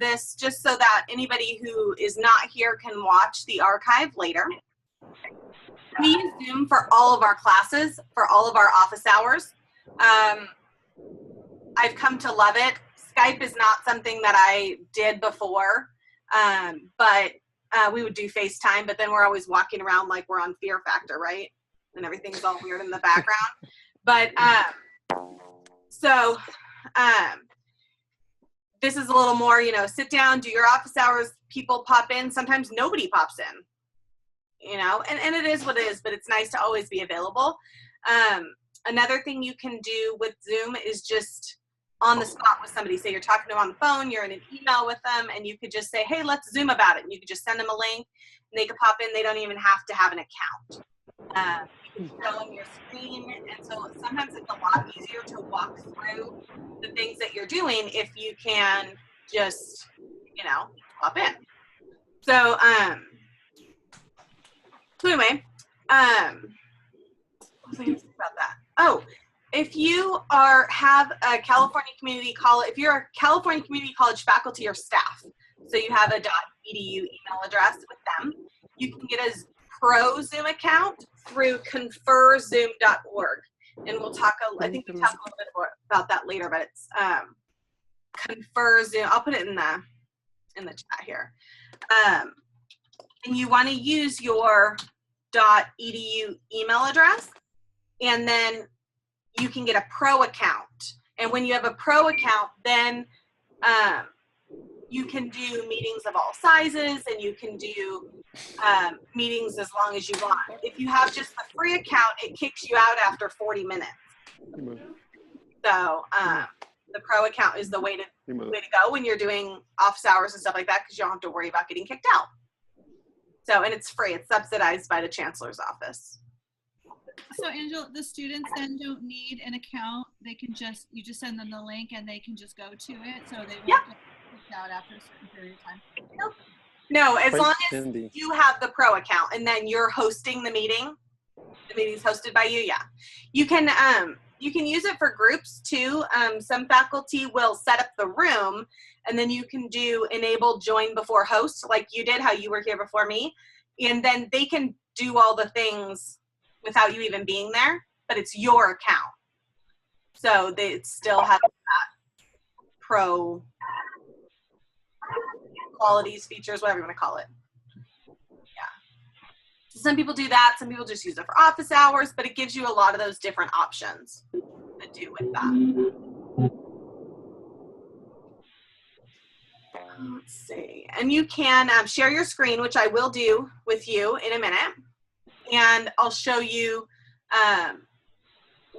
this just so that anybody who is not here can watch the archive later. We use Zoom for all of our classes, for all of our office hours. I've come to love it. Skype is not something that I did before, but we would do FaceTime, but then we're always walking around like we're on Fear Factor, right? And everything's all weird in the background. But this is a little more, you know, sit down, do your office hours, people pop in. Sometimes nobody pops in, you know, and it is what it is, but it's nice to always be available. Another thing you can do with Zoom is just on the spot with somebody. Say you're talking to them on the phone, you're in an email with them, and you could just say, hey, let's Zoom about it. And you could just send them a link, and they could pop in. They don't even have to have an account. You can show them your screen, and so sometimes it's a lot easier to walk through the things that you're doing if you can just, you know, pop in. So, anyway, what was I going to say about that? Oh, if you have a California Community College, if you're a California Community College faculty or staff, so you have a .edu email address with them, you can get a pro Zoom account through conferzoom.org. And we'll talk, I think we'll talk a little bit more about that later, but it's Confer Zoom. I'll put it in the chat here. And you want to use your .edu email address, and then you can get a pro account. And when you have a pro account, then you can do meetings of all sizes, and you can do meetings as long as you want. If you have just a free account, it kicks you out after 40 minutes. So the pro account is the way to go when you're doing office hours and stuff like that, because you don't have to worry about getting kicked out. So, and it's free. It's subsidized by the chancellor's office. So Angela, the students then don't need an account. They can just, you just send them the link and they can just go to it. So they won't get kicked out after a certain period of time. Nope. No, as long as you have the pro account and then you're hosting the meeting, the meeting's hosted by you. Yeah. You can use it for groups too. Some faculty will set up the room, and then you can do enable join before host, like you did, how you were here before me. And then they can do all the things without you even being there, but it's your account. So they still have that pro qualities, features, whatever you want to call it. Yeah. So some people do that. Some people just use it for office hours, but it gives you a lot of those different options to do with that. Let's see. And you can share your screen, which I will do with you in a minute. And I'll show you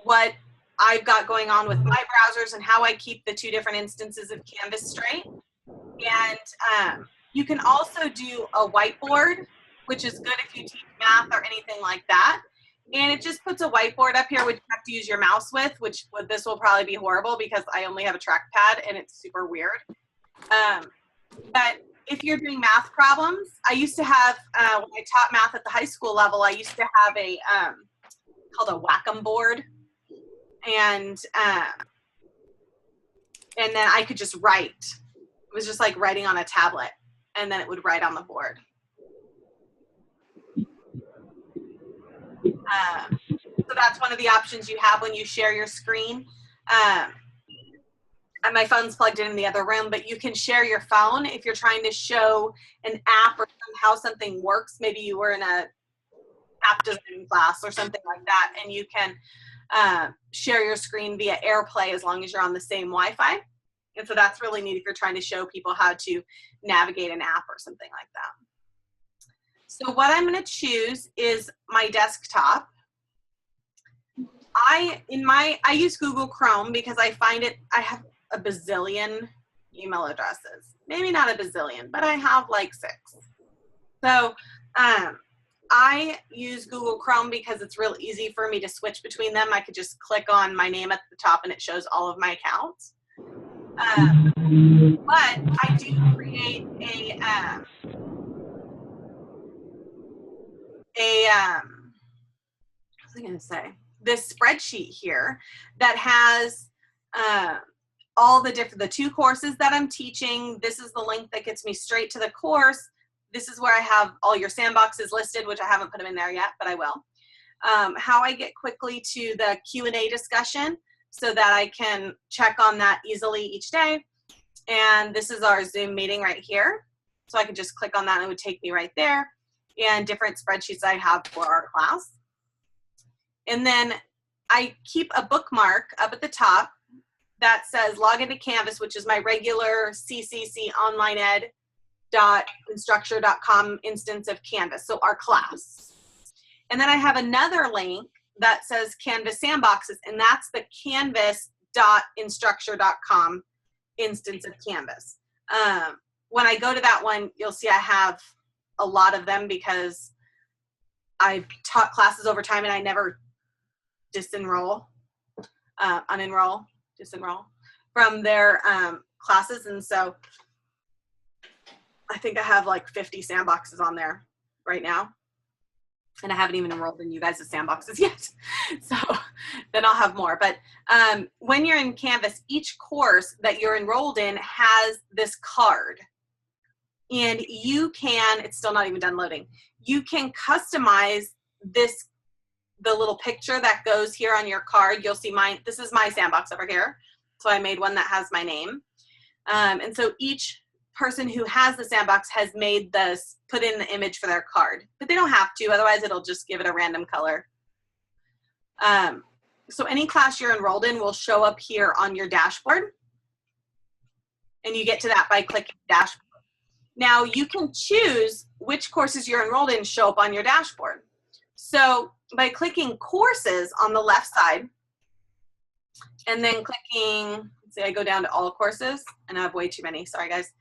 what I've got going on with my browsers and how I keep the two different instances of Canvas straight. And you can also do a whiteboard, which is good if you teach math or anything like that. And it just puts a whiteboard up here, which you have to use your mouse with, which this will probably be horrible because I only have a trackpad and it's super weird. But if you're doing math problems, I used to have, when I taught math at the high school level, I used to have a, called a Wacom board. And then I could just write. It was just like writing on a tablet, and then it would write on the board. So that's one of the options you have when you share your screen. And my phone's plugged in the other room, but you can share your phone if you're trying to show an app or how something works. Maybe you were in a app design class or something like that, and you can share your screen via AirPlay as long as you're on the same Wi-Fi. And so that's really neat if you're trying to show people how to navigate an app or something like that. So what I'm going to choose is my desktop. I use Google Chrome because I find I have a bazillion email addresses. Maybe not a bazillion, but I have like 6. So I use Google Chrome because it's real easy for me to switch between them. I could just click on my name at the top and it shows all of my accounts. But I do create what was I going to say? This spreadsheet here that has all the 2 courses that I'm teaching. This is the link that gets me straight to the course. This is where I have all your sandboxes listed, which I haven't put them in there yet, but I will. How I get quickly to the Q&A discussion so that I can check on that easily each day. And this is our Zoom meeting right here. So I can just click on that and it would take me right there, and different spreadsheets I have for our class. And then I keep a bookmark up at the top that says log into Canvas, which is my regular ccconlineed.instructure.com instance of Canvas, so our class. And then I have another link that says Canvas Sandboxes, and that's the canvas.instructure.com instance of Canvas. When I go to that one, you'll see I have a lot of them because I've taught classes over time and I never disenroll from their classes. And so I think I have like 50 sandboxes on there right now. And I haven't even enrolled in you guys' sandboxes yet. So then I'll have more. But when you're in Canvas, each course that you're enrolled in has this card. And you can, it's still not even done loading, you can customize this, the little picture that goes here on your card. You'll see mine, this is my sandbox over here. So I made one that has my name. And so each person who has the sandbox has made this, put in the image for their card, but they don't have to, otherwise it'll just give it a random color. So any class you're enrolled in will show up here on your dashboard, and you get to that by clicking dashboard. Now you can choose which courses you're enrolled in show up on your dashboard. So by clicking courses on the left side, and then clicking, let's see, I go down to all courses, and I have way too many, sorry guys.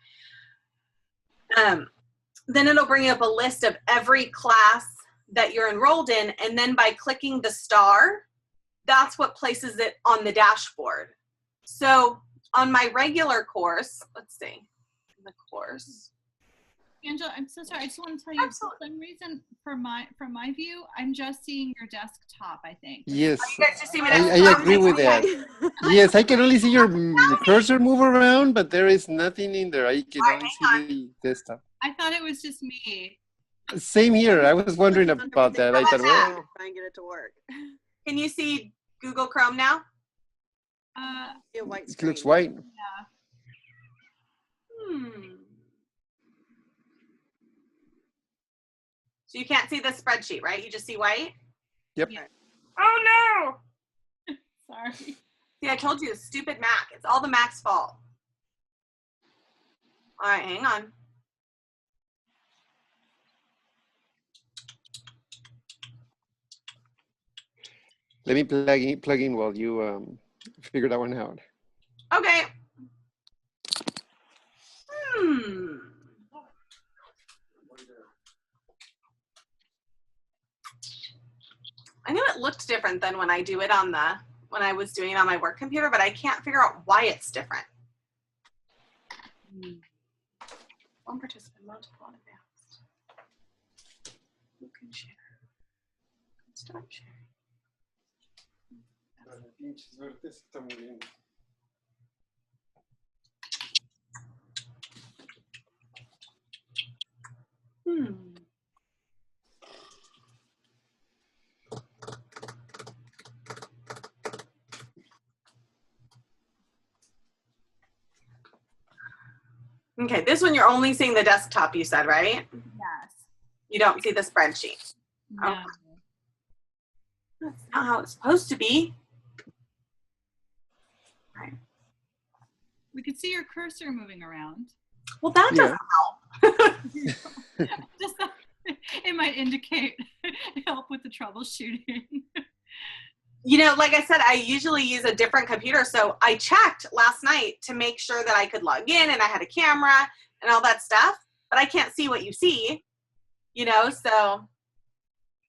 Then it'll bring up a list of every class that you're enrolled in, and then by clicking the star, that's what places it on the dashboard. So on my regular course, let's see, the course. Angela, I'm so sorry. I just want to tell you, for some reason, from my view, I'm just seeing your desktop, I think. Yes, You guys just see my I agree with that. Yes, I can only see your cursor move around, but there is nothing in there. I can only see the desktop. I thought it was just me. Same here. I was wondering about that. I thought, well, try and get it to work. Can you see Google Chrome now? See a white it screen. looks white. Yeah. So you can't see the spreadsheet, right? You just see white? Yep. Yeah. Oh no! Sorry. See, I told you, stupid Mac. It's all the Mac's fault. All right, hang on. Let me plug in while you figure that one out. Okay. I knew it looked different than when I do it on the, when I was doing it on my work computer, but I can't figure out why it's different. One participant, multiple advanced. Who can share? Start sharing. Okay, this one you're only seeing the desktop, you said, right? Yes. You don't see the spreadsheet. No. Okay. That's not how it's supposed to be. Right. We could see your cursor moving around. Well, that doesn't help. Just it might indicate help with the troubleshooting. You know, like I said, I usually use a different computer. So I checked last night to make sure that I could log in and I had a camera and all that stuff, but I can't see what you see, you know, so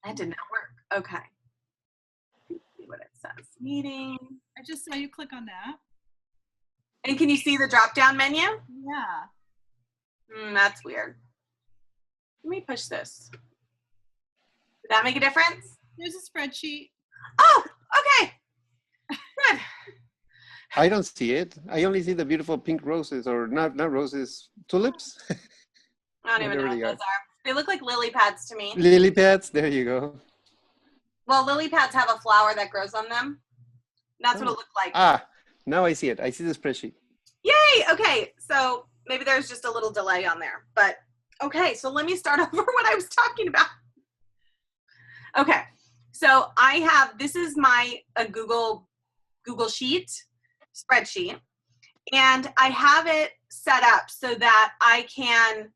that did not work. Okay. Let's see what it says. Meeting. I just saw you click on that. And can you see the drop-down menu? Yeah. That's weird. Let me push this. Did that make a difference? There's a spreadsheet. Oh, okay. Good. I don't see it. I only see the beautiful pink roses, or not roses, tulips. I don't even know Whatever what they those are. are. They look like lily pads to me. Lily pads. There you go. Well, lily pads have a flower that grows on them. That's what it Oh. looked like. Ah, now I see it. I see the spreadsheet. Yay! Okay, so maybe there's just a little delay on there. But okay, so let me start over what I was talking about. Okay, so I have, this is my Google Sheet spreadsheet, and I have it set up so that I can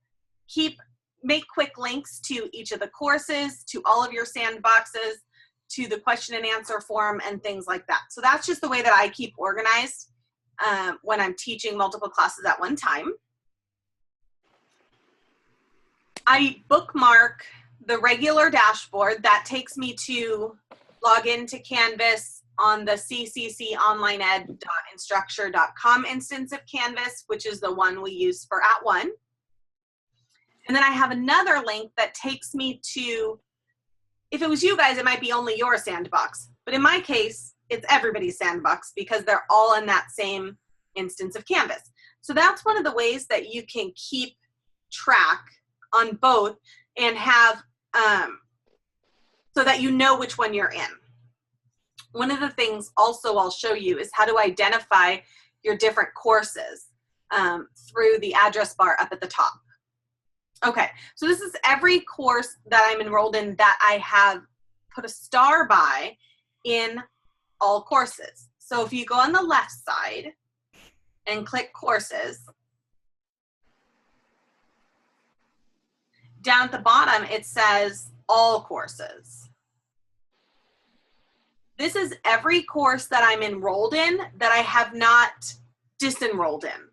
make quick links to each of the courses, to all of your sandboxes, to the question and answer form, and things like that. So that's just the way that I keep organized when I'm teaching multiple classes at one time. I bookmark the regular dashboard that takes me to log into Canvas on the ccconlineed.instructure.com instance of Canvas, which is the one we use for @ONE. And then I have another link that takes me to, if it was you guys, it might be only your sandbox. But in my case, it's everybody's sandbox because they're all in that same instance of Canvas. So that's one of the ways that you can keep track on both and have, so that you know which one you're in. One of the things also I'll show you is how to identify your different courses through the address bar up at the top. Okay, so this is every course that I'm enrolled in that I have put a star by in all courses. So if you go on the left side and click courses, down at the bottom it says all courses. This is every course that I'm enrolled in that I have not disenrolled in.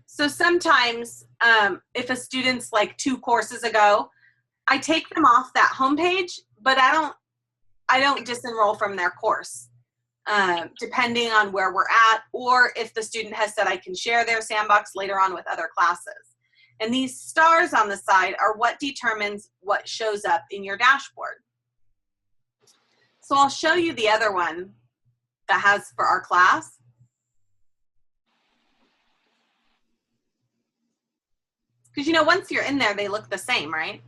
So sometimes if a student's like 2 courses ago, I take them off that homepage, but I don't disenroll from their course, depending on where we're at, or if the student has said I can share their sandbox later on with other classes. And these stars on the side are what determines what shows up in your dashboard. So I'll show you the other one that has for our class. Because, you know, once you're in there, they look the same, right?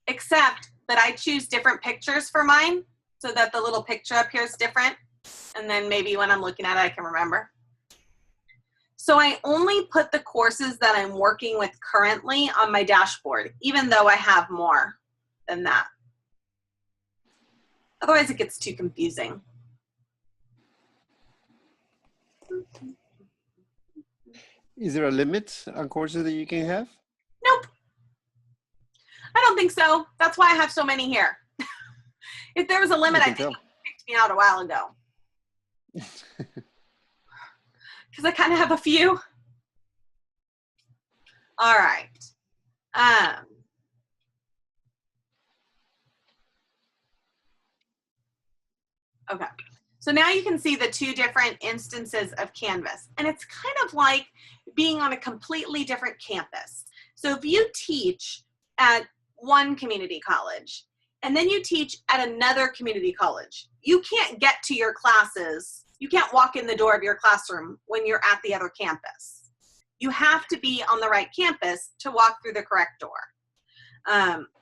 Except that I choose different pictures for mine so that the little picture up here is different. And then maybe when I'm looking at it, I can remember. So I only put the courses that I'm working with currently on my dashboard, even though I have more than that. Otherwise, it gets too confusing. Is there a limit on courses that you can have? Nope. I don't think so. That's why I have so many here. If there was a limit, I think it kicked me out a while ago. Because I kind of have a few. All right. Okay. So now you can see the 2 different instances of Canvas. And it's kind of like being on a completely different campus. So if you teach at one community college, and then you teach at another community college, you can't get to your classes. You can't walk in the door of your classroom when you're at the other campus. You have to be on the right campus to walk through the correct door.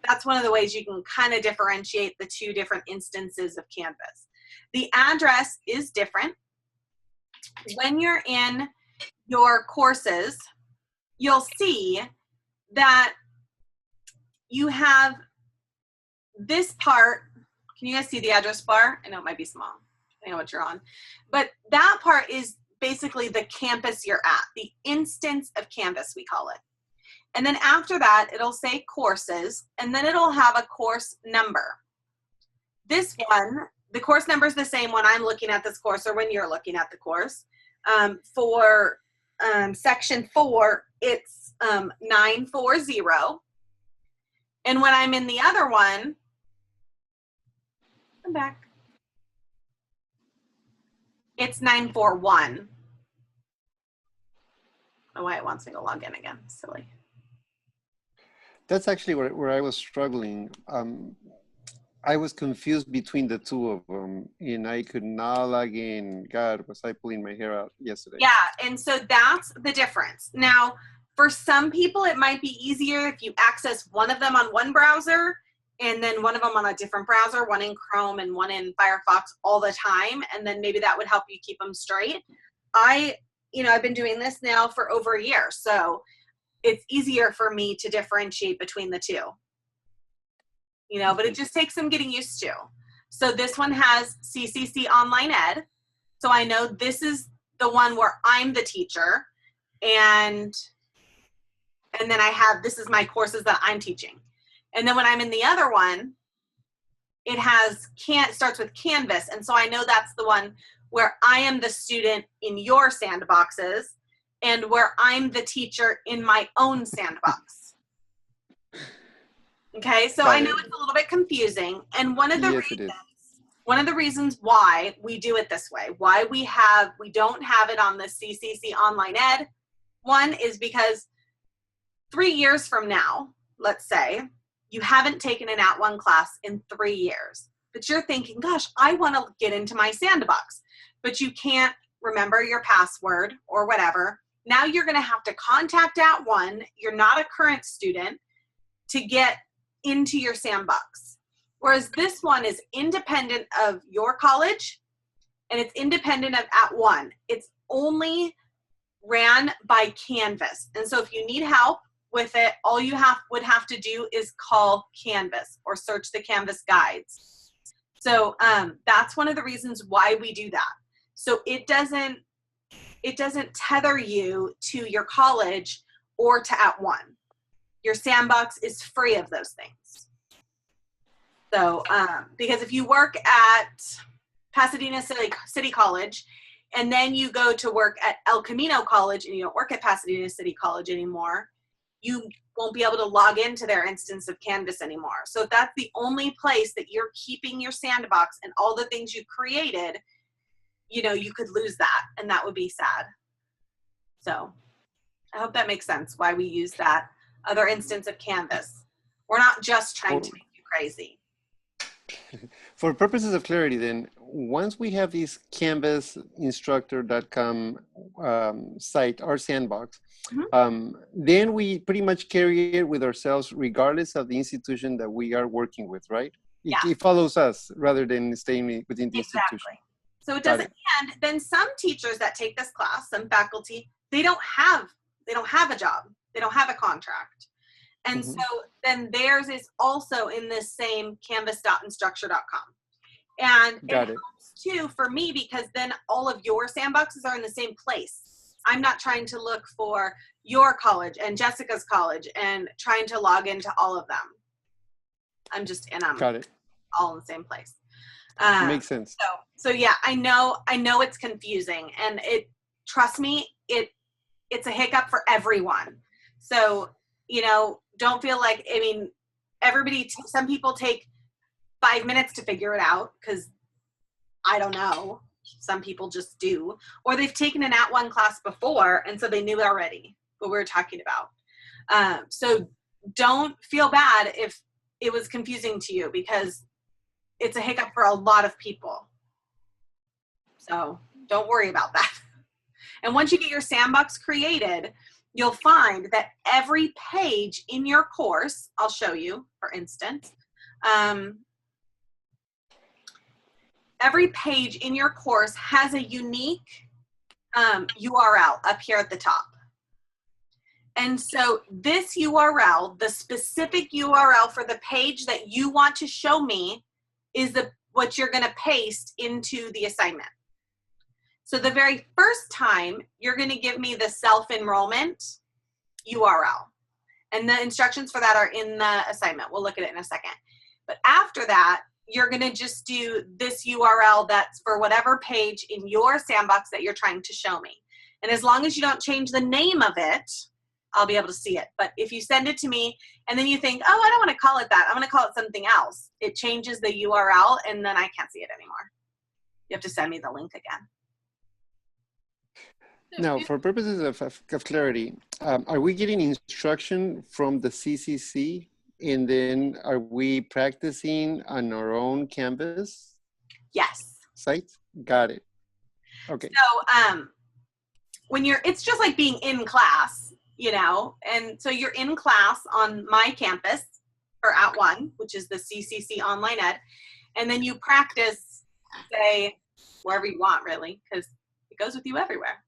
That's one of the ways you can kind of differentiate the 2 different instances of Canvas. The address is different. When you're in your courses, you'll see that you have this part. Can you guys see the address bar? I know it might be small. I know what you're on. But that part is basically the campus you're at, the instance of Canvas, we call it. And then after that, it'll say courses, and then it'll have a course number. This one, the course number is the same when I'm looking at this course or when you're looking at the course. For section 4, it's 940. And when I'm in the other one, I'm back. It's 941. Oh, why it wants me to log in again. Silly. That's actually where I was struggling. I was confused between the two of them, and I could not log in. God, was I pulling my hair out yesterday? Yeah, and so that's the difference. Now, for some people, it might be easier if you access one of them on one browser and then one of them on a different browser, one in Chrome and one in Firefox all the time, and then maybe that would help you keep them straight. I've been doing this now for over a year, so it's easier for me to differentiate between the two. But it just takes some getting used to. So this one has CCC Online Ed. So I know this is the one where I'm the teacher, and then this is my courses that I'm teaching. And then when I'm in the other one, it starts with Canvas. And so I know that's the one where I am the student in your sandboxes and where I'm the teacher in my own sandbox. Okay, so I know it's a little bit confusing. And one of the reasons why we do it this way, why we don't have it on the CCC Online Ed one, is because 3 years from now, let's say, you haven't taken an @1 class in 3 years, but you're thinking, gosh, I want to get into my sandbox, but you can't remember your password or whatever. Now you're going to have to contact @1. You're not a current student to get into your sandbox. Whereas this one is independent of your college and it's independent of @1. It's only ran by Canvas. And so if you need help with it, all you would have to do is call Canvas or search the Canvas guides. So that's one of the reasons why we do that. So it doesn't tether you to your college or to @1. Your sandbox is free of those things. So because if you work at Pasadena City College and then you go to work at El Camino College and you don't work at Pasadena City College anymore, you won't be able to log into their instance of Canvas anymore. So if that's the only place that you're keeping your sandbox and all the things you created, you could lose that, and that would be sad. So I hope that makes sense why we use that other instance of Canvas. We're not just trying to make you crazy. For purposes of clarity, then, once we have this canvasinstructor.com site, our sandbox, then we pretty much carry it with ourselves regardless of the institution that we are working with, right? It follows us rather than staying within the institution. So it doesn't, and then some teachers that take this class, some faculty, they don't have a job. They don't have a contract. And so then theirs is also in this same canvas.instructure.com. And it helps too for me because then all of your sandboxes are in the same place. I'm not trying to look for your college and Jessica's college and trying to log into all of them. I'm just in them all in the same place. Makes sense. So yeah, I know it's confusing, and trust me, it's a hiccup for everyone. So, don't feel like, some people take 5 minutes to figure it out because I don't know. Some people just do, or they've taken an @1 class before, and so they knew already what we were talking about. So don't feel bad if it was confusing to you because it's a hiccup for a lot of people. So don't worry about that. And once you get your sandbox created, you'll find that every page in your course, I'll show you, for instance, every page in your course has a unique URL up here at the top. And so this URL, the specific URL for the page that you want to show me, is what you're going to paste into the assignment. So the very first time, you're going to give me the self-enrollment URL. And the instructions for that are in the assignment. We'll look at it in a second. But after that, you're going to just do this URL that's for whatever page in your sandbox that you're trying to show me. And as long as you don't change the name of it, I'll be able to see it. But if you send it to me and then you think, oh, I don't want to call it that, I'm going to call it something else, it changes the URL and then I can't see it anymore. You have to send me the link again. Now, for purposes of clarity, are we getting instruction from the CCC And then are we practicing on our own Canvas Yes. site? Got it. Okay. So when it's just like being in class, you know, and so you're in class on my campus or at one, which is the CCC Online Ed, and then you practice, say, wherever you want, really, because it goes with you everywhere.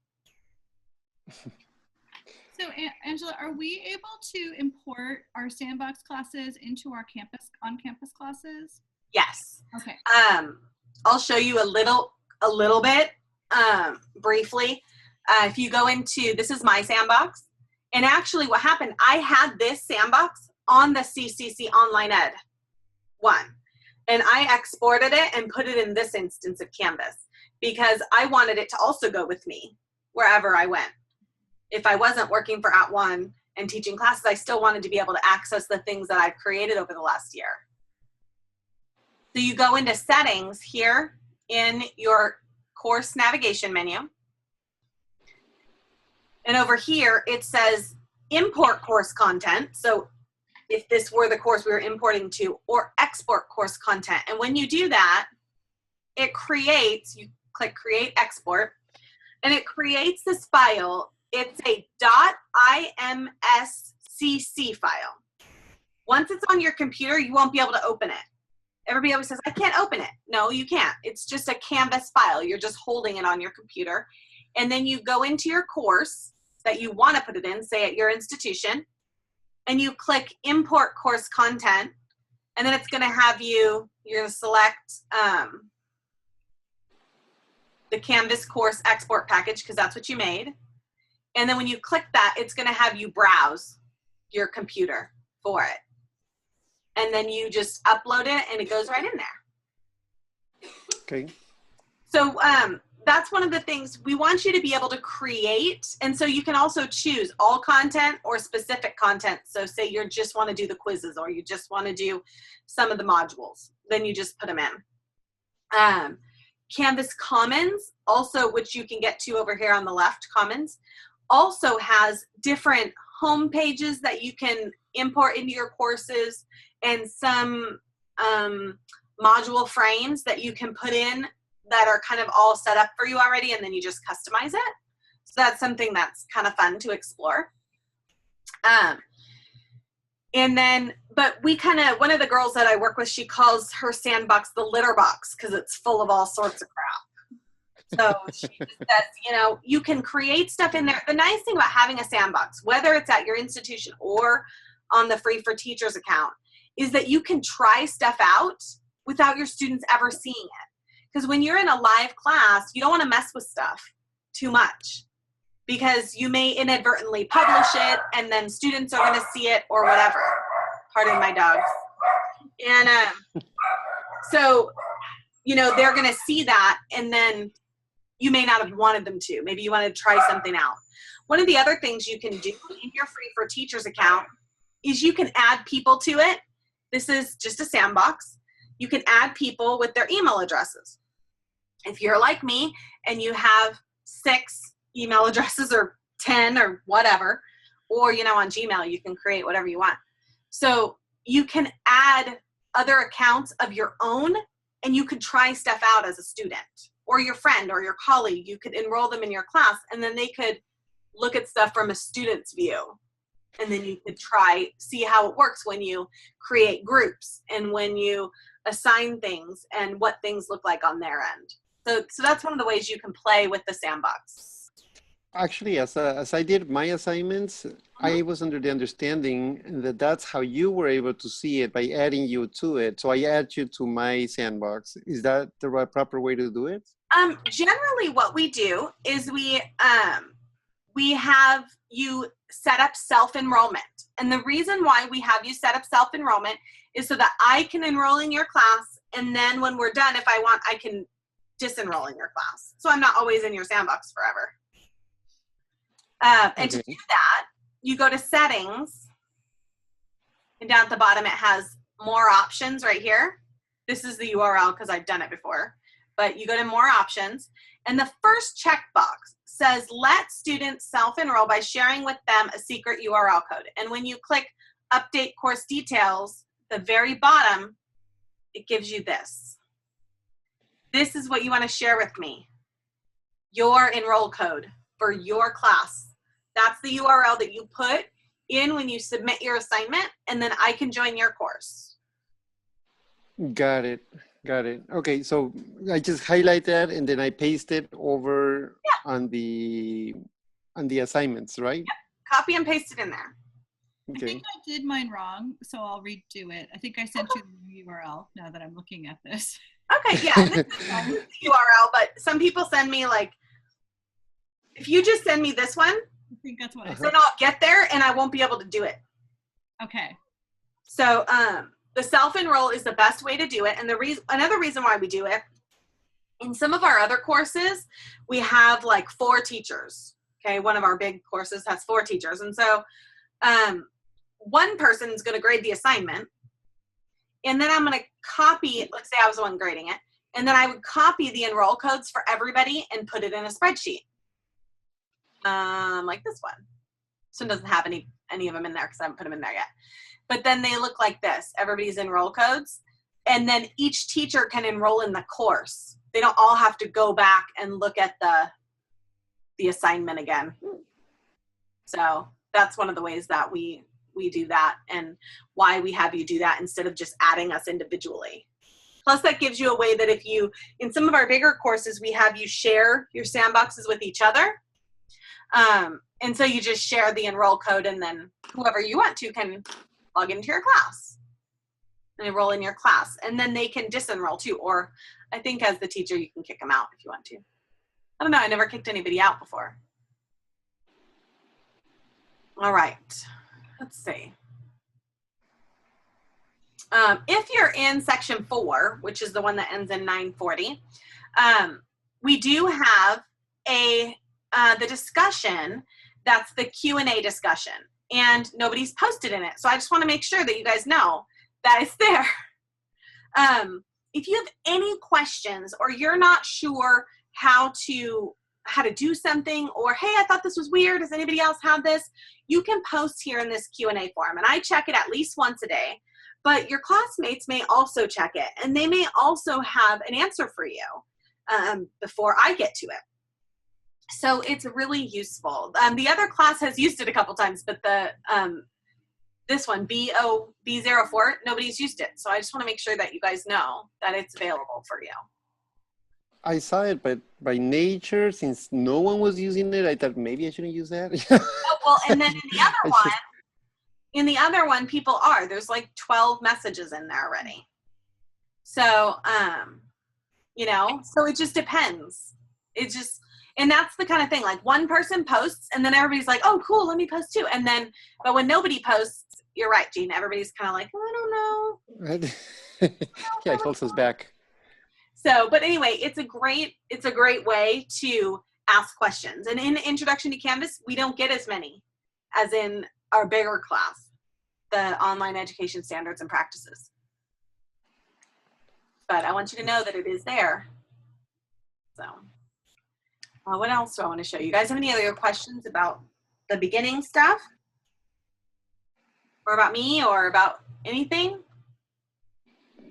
So Angela, are we able to import our sandbox classes into our on-campus classes? Yes. Okay. I'll show you a little bit briefly. If you go into, this is my sandbox, and actually what happened, I had this sandbox on the CCC Online Ed one, and I exported it and put it in this instance of Canvas because I wanted it to also go with me wherever I went. If I wasn't working for At One and teaching classes, I still wanted to be able to access the things that I've created over the last year. So you go into settings here in your course navigation menu. And over here, it says import course content. So if this were the course we were importing to, or export course content. And when you do that, it creates, you click create export, and it creates this file. It's a .imscc file. Once it's on your computer, you won't be able to open it. Everybody always says, I can't open it. No, you can't. It's just a Canvas file. You're just holding it on your computer. And then you go into your course that you want to put it in, say at your institution, and you click import course content. And then it's going to have you're going to select the Canvas course export package because that's what you made. And then when you click that, it's going to have you browse your computer for it. And then you just upload it and it goes right in there. Okay. So that's one of the things we want you to be able to create. And so you can also choose all content or specific content. So say you just want to do the quizzes or you just want to do some of the modules, then you just put them in. Canvas Commons also, which you can get to over here on the left, Commons, also has different home pages that you can import into your courses and some module frames that you can put in that are kind of all set up for you already, and then you just customize it. So that's something that's kind of fun to explore. And then, but we kind of, one of the girls that I work with, she calls her sandbox the litter box because it's full of all sorts of crap. So she just says, you know, you can create stuff in there. The nice thing about having a sandbox, whether it's at your institution or on the Free for Teachers account, is that you can try stuff out without your students ever seeing it. Because when you're in a live class, you don't want to mess with stuff too much because you may inadvertently publish it and then students are going to see it or whatever. Pardon my dogs. And so, you know, they're going to see that and then you may not have wanted them to. Maybe you want to try something out. One of the other things you can do in your Free for Teachers account is you can add people to it. This is just a sandbox. You can add people with their email addresses. If you're like me and you have 6 email addresses or 10 or whatever, or, you know, on Gmail, you can create whatever you want. So you can add other accounts of your own and you could try stuff out as a student or your friend or your colleague. You could enroll them in your class and then they could look at stuff from a student's view. And then you could see how it works when you create groups and when you assign things and what things look like on their end. So that's one of the ways you can play with the sandbox. Actually, as I did my assignments, I was under the understanding that that's how you were able to see it by adding you to it. So I add you to my sandbox. Is that the right, proper way to do it? Generally what we do is we have you set up self-enrollment. And the reason why we have you set up self-enrollment is so that I can enroll in your class. And then when we're done, if I want, I can disenroll in your class. So I'm not always in your sandbox forever. And to do that, you go to settings. And down at the bottom, it has more options right here. This is the URL because I've done it before. But you go to more options. And the first checkbox says, let students self-enroll by sharing with them a secret URL code. And when you click update course details, the very bottom, it gives you this. This is what you want to share with me. Your enroll code for your class. That's the URL that you put in when you submit your assignment, and then I can join your course. Got it. Got it. Okay, so I just highlight that and then I paste it over on the assignments, right? Yep. Copy and paste it in there. Okay. I think I did mine wrong, so I'll redo it. I think I sent you the URL now that I'm looking at this. Okay, yeah, this is the URL, but some people send me like, if you just send me this one, I think that's what I said. then I'll get there and I won't be able to do it. Okay. So the self-enroll is the best way to do it. And another reason why we do it, in some of our other courses, we have like 4 teachers. Okay, one of our big courses has 4 teachers. And so one person is going to grade the assignment. And then I'm going to copy, let's say I was the one grading it, and then I would copy the enroll codes for everybody and put it in a spreadsheet. Like this one. This one doesn't have any of them in there because I haven't put them in there yet. But then they look like this. Everybody's enroll codes. And then each teacher can enroll in the course. They don't all have to go back and look at the assignment again. So that's one of the ways that we do that and why we have you do that instead of just adding us individually. Plus that gives you a way that if you, in some of our bigger courses, we have you share your sandboxes with each other. And so you just share the enroll code and then whoever you want to can log into your class and enroll in your class. And then they can disenroll too. Or I think as the teacher, you can kick them out if you want to. I don't know. I never kicked anybody out before. All right. Let's see. If you're in section 4, which is the one that ends in 940, we do have the discussion. That's the Q&A discussion, and nobody's posted in it. So I just want to make sure that you guys know that it's there. If you have any questions or you're not sure how to do something, or hey, I thought this was weird, does anybody else have this? You can post here in this Q&A form, and I check it at least once a day, but your classmates may also check it, and they may also have an answer for you before I get to it. So it's really useful. The other class has used it a couple times, but this one, B04, nobody's used it. So I just want to make sure that you guys know that it's available for you. I saw it, but by nature, since no one was using it, I thought maybe I shouldn't use that. Oh, well, and then in the other one, people are. There's like 12 messages in there already. So, you know, so it just depends. It just, and that's the kind of thing, like one person posts and then everybody's like, oh, cool, let me post too. And then, but when nobody posts, you're right, Jean, everybody's kind of like, oh, I don't know. Yeah, it holds us back. So, but anyway, it's a great way to ask questions. And in Introduction to Canvas, we don't get as many as in our bigger class, the Online Education Standards and Practices. But I want you to know that it is there. So, what else do I want to show you? You guys have any other questions about the beginning stuff? Or about me or about anything?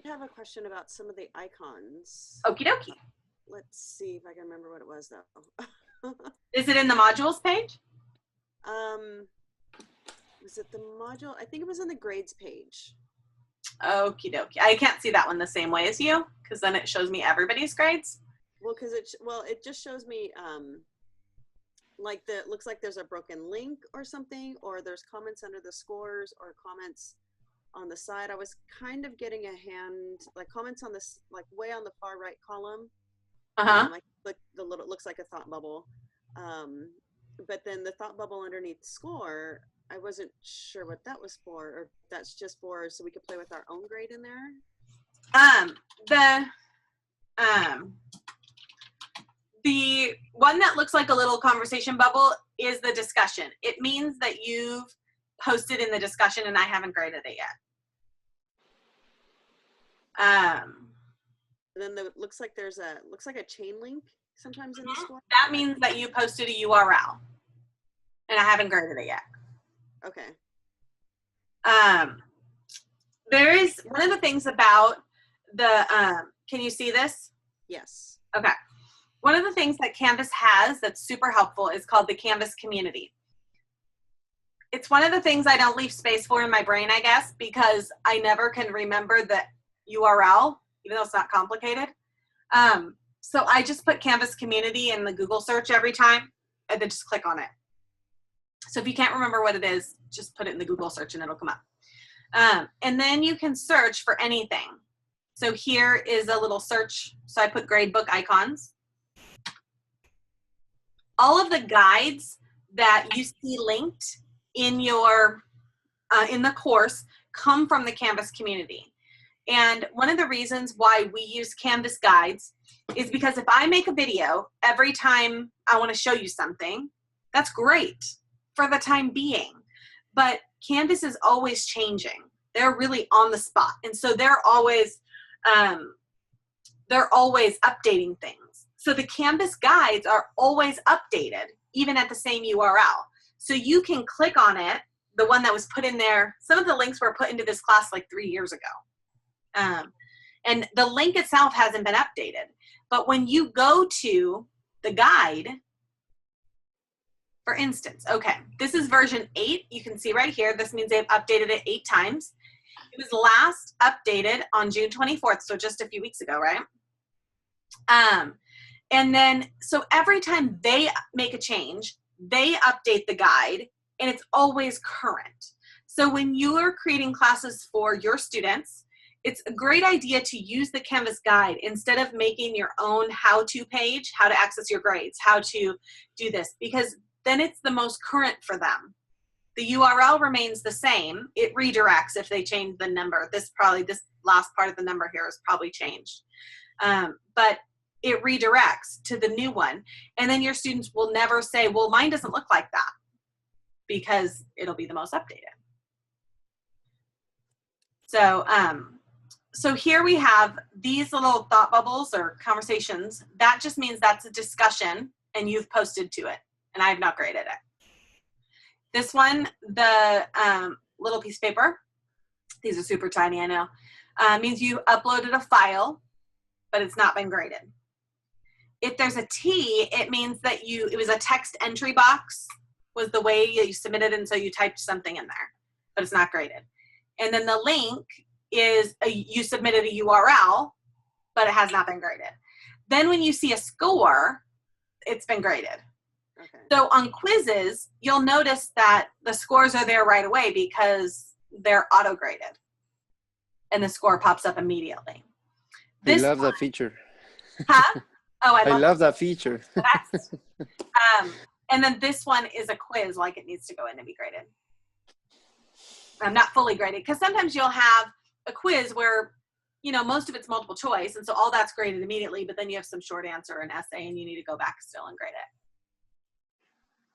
I have a question about some of the icons. Okie dokie. Let's see if I can remember what it was though. Is it in the modules page? Was it the module? I think it was in the grades page. Okie dokie. I can't see that one the same way as you, because then it shows me everybody's grades. Well, because it just shows me like it looks like there's a broken link or something, or there's comments under the scores or comments on the side. I was kind of getting like comments on this, like way on the far right column. Like the little, looks like a thought bubble. But then the thought bubble underneath score, I wasn't sure what that was for, or that's just for so we could play with our own grade in there. The one that looks like a little conversation bubble is the discussion. It means that you've posted in the discussion and I haven't graded it yet. And then looks like there's a chain link sometimes in the score. That means that you posted a URL and I haven't graded it yet. Okay. There is one of the things about the, can you see this? Yes. Okay. One of the things that Canvas has that's super helpful is called the Canvas community. It's one of the things I don't leave space for in my brain, I guess, because I never can remember the URL, even though it's not complicated. So I just put Canvas community in the Google search every time and then just click on it. So if you can't remember what it is, just put it in the Google search and it'll come up. And then you can search for anything. So here is a little search. So I put gradebook icons. All of the guides that you see linked in your in the course come from the Canvas community. And one of the reasons why we use Canvas guides is because if I make a video every time I want to show you something, that's great for the time being. But Canvas is always changing. They're really on the spot. And so they're always updating things. So the Canvas guides are always updated, even at the same URL. So you can click on it, the one that was put in there. Some of the links were put into this class like 3 years ago. And the link itself hasn't been updated. But when you go to the guide, for instance, okay, this is version 8. You can see right here, this means they've updated it 8 times. It was last updated on June 24th, so just a few weeks ago, right? And then, so every time they make a change, they update the guide, and it's always current. So when you are creating classes for your students, it's a great idea to use the Canvas guide instead of making your own how-to page, how to access your grades, how to do this, because then it's the most current for them. The URL remains the same. It redirects if they change the number. This last part of the number here is probably changed. But it redirects to the new one. And then your students will never say, well, mine doesn't look like that, because it'll be the most updated. So, so here we have these little thought bubbles or conversations. That just means that's a discussion and you've posted to it, and I have not graded it. This one, the little piece of paper, these are super tiny, I know, means you uploaded a file, but it's not been graded. If there's a T, it means that it was a text entry box, was the way you submitted, and so you typed something in there, but it's not graded. And then the link is you submitted a URL, but it has not been graded. Then when you see a score, it's been graded. Okay. So on quizzes, you'll notice that the scores are there right away because they're auto-graded, and the score pops up immediately. I love that feature. Huh? Oh, I love that feature. And then this one is a quiz, like it needs to go in and be graded. Not fully graded, because sometimes you'll have a quiz where, you know, most of it's multiple choice, and so all that's graded immediately, but then you have some short answer and essay, and you need to go back still and grade it.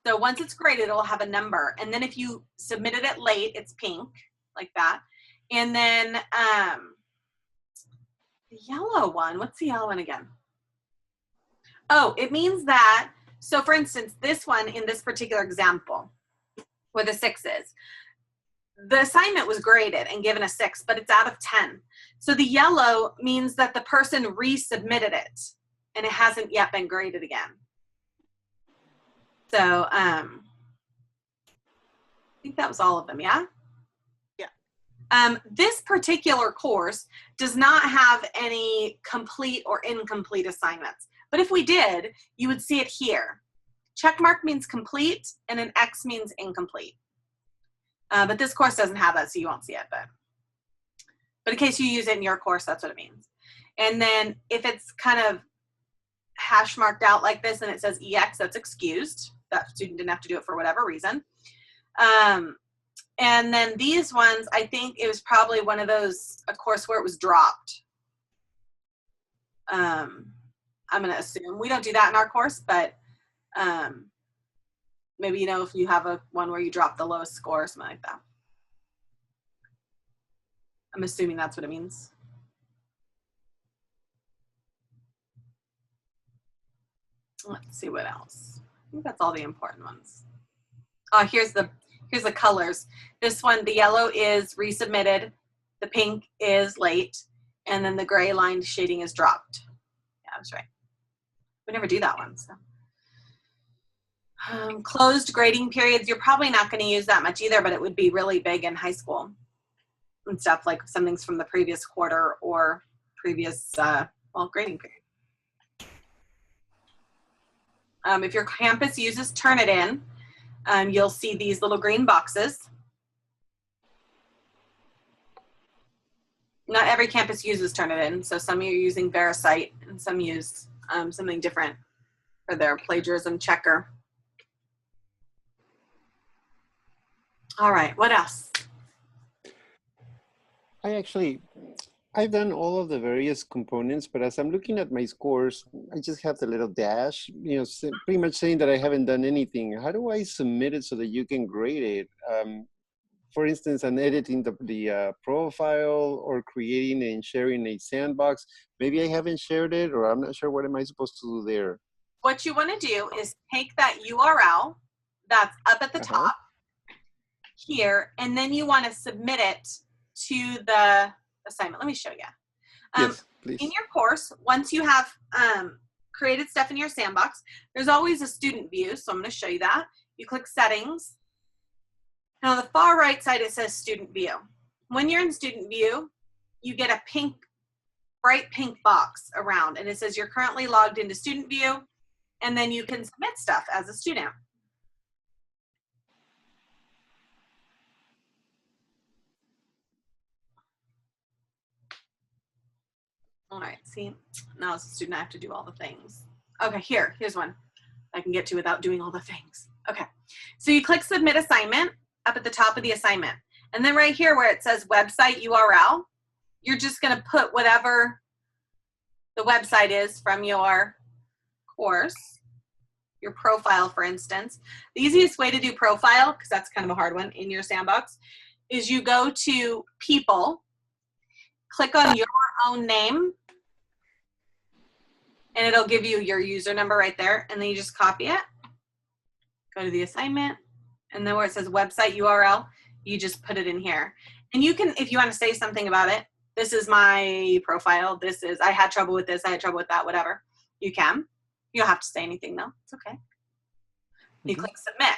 So once it's graded, it'll have a number. And then if you submitted it late, it's pink, like that. And then the yellow one, what's the yellow one again? Oh, it means that, so for instance, this one in this particular example, where the 6 is, the assignment was graded and given a 6, but it's out of 10. So the yellow means that the person resubmitted it, and it hasn't yet been graded again. So I think that was all of them, yeah? Yeah. This particular course does not have any complete or incomplete assignments. But if we did, you would see it here. Check mark means complete, and an X means incomplete. But this course doesn't have that, so you won't see it. But in case you use it in your course, that's what it means. And then if it's kind of hash marked out like this and it says EX, that's excused. That student didn't have to do it for whatever reason. And then these ones, I think it was probably one of those, a course where it was dropped. I'm going to assume. We don't do that in our course, but maybe, you know, if you have one where you drop the lowest score or something like that. I'm assuming that's what it means. Let's see what else. I think that's all the important ones. Oh, here's Here's the colors. This one, the yellow is resubmitted, the pink is late, and then the gray line shading is dropped. Yeah, I was right. We never do that one. So. Closed grading periods, you're probably not going to use that much either, but it would be really big in high school and stuff, like something's from the previous quarter or previous, well, grading period. If your campus uses Turnitin, you'll see these little green boxes. Not every campus uses Turnitin, so some are using Vericite and some use something different for their plagiarism checker. All right, what else? I've done all of the various components, but as I'm looking at my scores, I just have the little dash, you know, pretty much saying that I haven't done anything. How do I submit it so that you can grade it? For instance, I'm editing the profile or creating and sharing a sandbox. Maybe I haven't shared it, or I'm not sure what am I supposed to do there. What you want to do is take that URL that's up at the top here, and then you want to submit it to the assignment. Let me show you. Yes, please. In your course, once you have created stuff in your sandbox, there's always a student view, so I'm going to show you that. You click settings. Now on the far right side, it says student view. When you're in student view, you get a pink, bright pink box around, and it says you're currently logged into student view, and then you can submit stuff as a student. All right, see, now as a student, I have to do all the things. Okay, here's one I can get to without doing all the things. Okay, so you click submit assignment up at the top of the assignment. And then right here where it says website URL, you're just gonna put whatever the website is from your course, your profile, for instance. The easiest way to do profile, because that's kind of a hard one in your sandbox, is you go to people, click on your own name, and it'll give you your user number right there, and then you just copy it, go to the assignment, and then where it says website URL, you just put it in here. And you can, if you want to say something about it, this is my profile, this is, I had trouble with this, I had trouble with that, whatever, you can. You don't have to say anything though, it's okay. You click submit.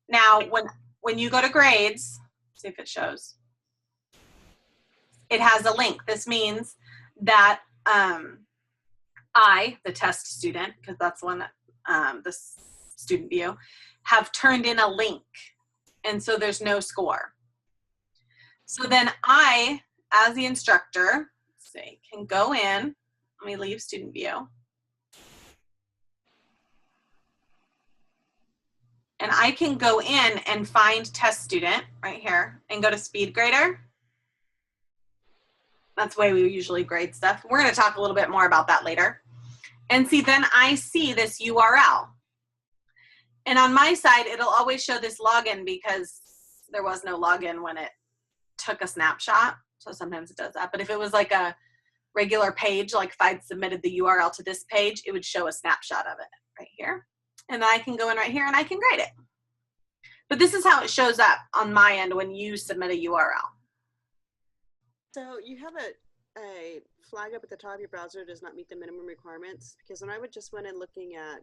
Now, when you go to grades, see if it shows, it has a link. This means that I, the test student, because that's the one that the student view, have turned in a link, and so there's no score. So then I, as the instructor, let's see, can go in, let me leave student view, and I can go in and find test student right here and go to speed grader. That's the way we usually grade stuff. We're going to talk a little bit more about that later. And see, then I see this URL. And on my side, it'll always show this login because there was no login when it took a snapshot. So sometimes it does that. But if it was like a regular page, like if I'd submitted the URL to this page, it would show a snapshot of it right here. And then I can go in right here and I can grade it. But this is how it shows up on my end when you submit a URL. So you have a flag up at the top of your browser does not meet the minimum requirements, because when I would just went in looking at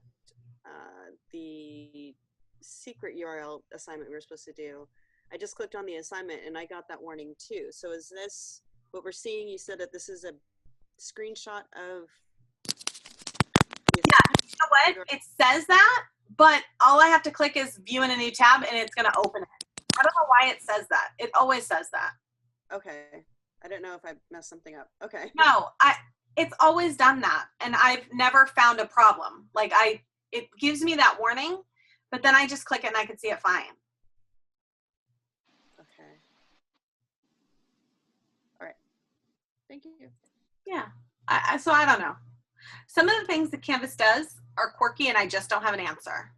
the secret URL assignment we were supposed to do, I just clicked on the assignment and I got that warning too. So is this what we're seeing? You said that this is a screenshot of. Yeah, you know what? It says that, but all I have to click is view in a new tab and it's going to open it. I don't know why it says that. It always says that. Okay. I don't know if I messed something up. Okay. No, it's always done that, and I've never found a problem. Like it gives me that warning, but then I just click it and I can see it fine. Okay. All right. Thank you. Yeah. So I don't know. Some of the things that Canvas does are quirky, and I just don't have an answer.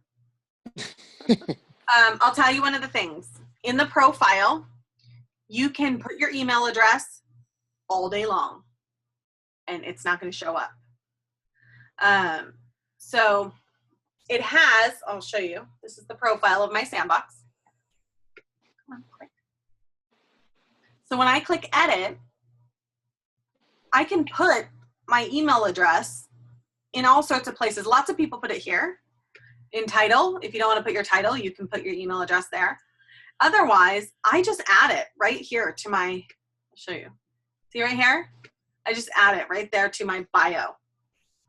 I'll tell you one of the things. In the profile, you can put your email address all day long, and it's not going to show up. So it has, I'll show you, this is the profile of my sandbox. So when I click edit, I can put my email address in all sorts of places. Lots of people put it here in title. If you don't want to put your title, you can put your email address there. Otherwise, I just add it right here to my, I'll show you. See right here? I just add it right there to my bio.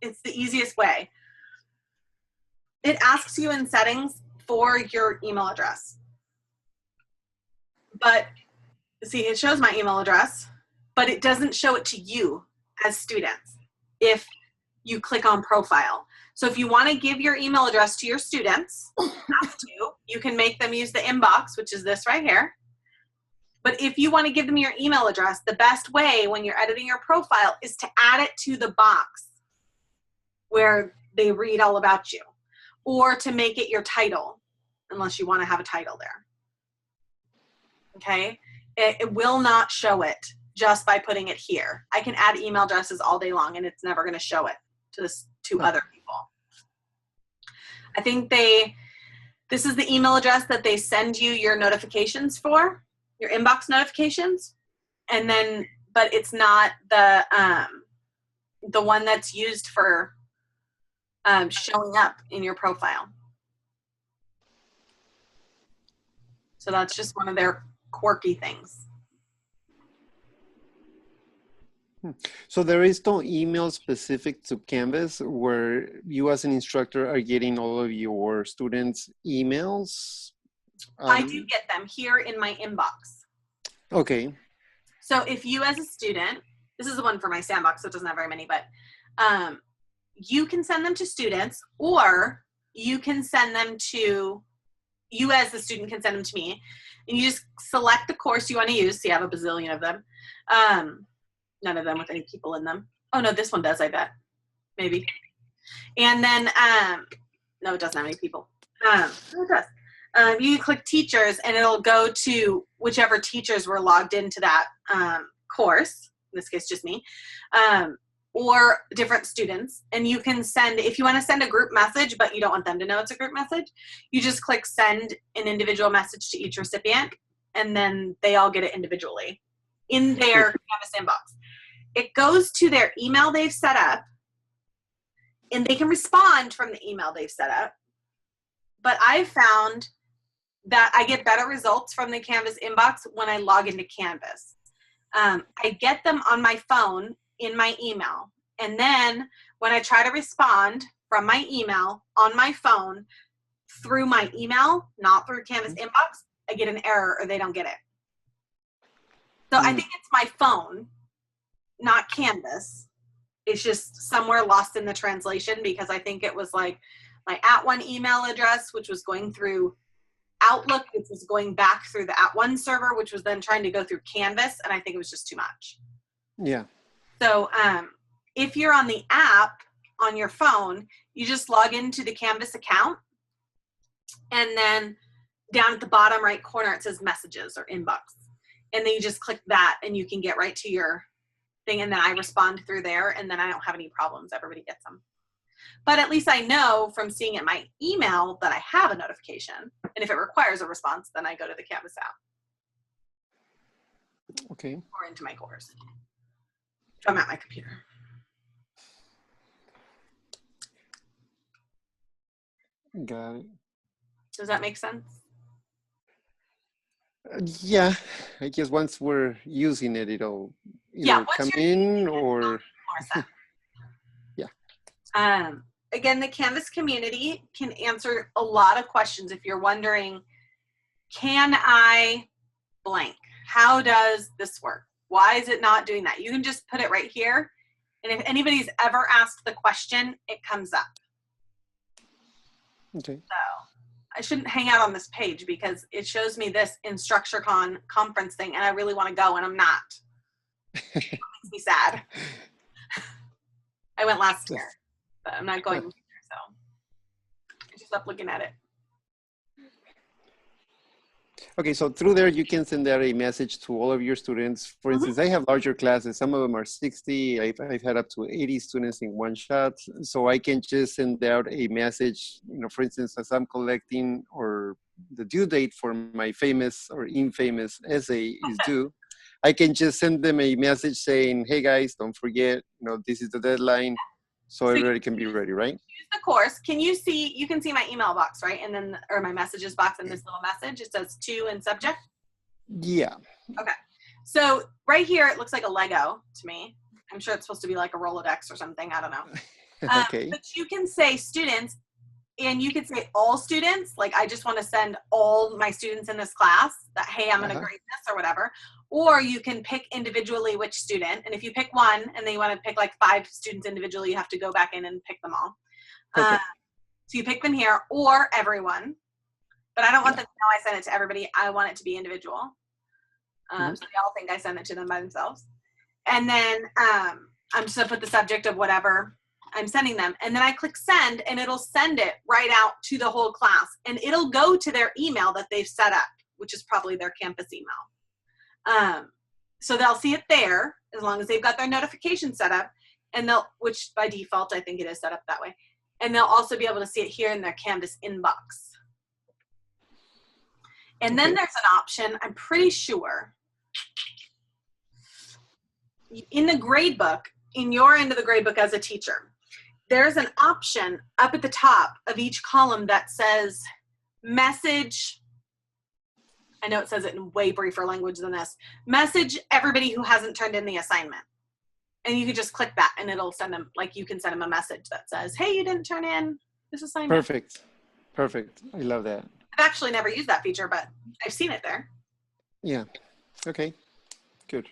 It's the easiest way. It asks you in settings for your email address. But see, it shows my email address, but it doesn't show it to you as students if you click on profile. So if you want to give your email address to your students, you can make them use the inbox, which is this right here. But if you want to give them your email address, the best way when you're editing your profile is to add it to the box where they read all about you, or to make it your title, unless you want to have a title there. Okay? It will not show it just by putting it here. I can add email addresses all day long and it's never going to show it to other people. I think this is the email address that they send you your notifications for, your inbox notifications. And then, but it's not the one that's used for showing up in your profile. So that's just one of their quirky things. So there is no email specific to Canvas where you as an instructor are getting all of your students' emails? I do get them here in my inbox. Okay. So if you as a student, this is the one for my sandbox, so it doesn't have very many, but you can send them to students, or you can send them to, you as the student can send them to me, and you just select the course you want to use. So you have a bazillion of them. None of them with any people in them. Oh no, this one does, I bet. Maybe. And then, no, it doesn't have any people. No, it does. You click teachers and it'll go to whichever teachers were logged into that course, in this case just me, or different students. And you can send, if you want to send a group message but you don't want them to know it's a group message, you just click send an individual message to each recipient, and then they all get it individually in their Canvas inbox. It goes to their email they've set up, and they can respond from the email they've set up. But I've found that I get better results from the Canvas inbox when I log into Canvas. I get them on my phone in my email. And then when I try to respond from my email on my phone through my email, not through Canvas inbox, I get an error or they don't get it. So I think it's my phone, not Canvas. It's just somewhere lost in the translation, because I think it was like my @one email address, which was going through Outlook, which was going back through the @one server, which was then trying to go through Canvas, and I think it was just too much. Yeah. So if you're on the app on your phone, you just log into the Canvas account, and then down at the bottom right corner it says messages or inbox. And then you just click that and you can get right to your thing, and then I respond through there, and then I don't have any problems. Everybody gets them. But at least I know from seeing it in my email that I have a notification. And if it requires a response, then I go to the Canvas app. Okay. Or into my course. If I'm at my computer. Got it. Does that make sense? Yeah, I guess once we're using it, it'll come in or. Yeah. Again, the Canvas community can answer a lot of questions. If you're wondering, can I blank? How does this work? Why is it not doing that? You can just put it right here. And if anybody's ever asked the question, it comes up. Okay. So I shouldn't hang out on this page because it shows me this InstructureCon conference thing, and I really want to go, and I'm not. It makes me sad. I went last year, but I'm not going this year, so I just stopped looking at it. Okay, so through there, you can send out a message to all of your students. For instance, I have larger classes. Some of them are 60. I've had up to 80 students in one shot. So I can just send out a message, for instance, as I'm collecting, or the due date for my famous or infamous essay is due, I can just send them a message saying, hey guys, don't forget, this is the deadline. So everybody can be ready, right? Use the course. You can see my email box, right? And then, or my messages box in this little message. It says to and subject. Yeah. Okay. So right here, it looks like a Lego to me. I'm sure it's supposed to be like a Rolodex or something. I don't know. Okay. But you can say students, and you could say all students. Like, I just want to send all my students in this class that, hey, I'm going to grade this or whatever. Or you can pick individually which student. And if you pick one and then you want to pick like 5 students individually, you have to go back in and pick them all. So you pick them here, or everyone. But I don't want them to know I send it to everybody. I want it to be individual. So they all think I send it to them by themselves. And then I'm just going to put the subject of whatever I'm sending them. And then I click send, and it'll send it right out to the whole class. And it'll go to their email that they've set up, which is probably their campus email. So they'll see it there as long as they've got their notification set up, and which by default, I think it is set up that way. And they'll also be able to see it here in their Canvas inbox. And then there's an option, I'm pretty sure, in the gradebook, in your end of the gradebook as a teacher, there's an option up at the top of each column that says message. I know it says it in way briefer language than this. Message everybody who hasn't turned in the assignment. And you can just click that, and it'll send them, like, you can send them a message that says, hey, you didn't turn in this assignment. Perfect. I love that. I've actually never used that feature, but I've seen it there. Yeah. Okay. Good.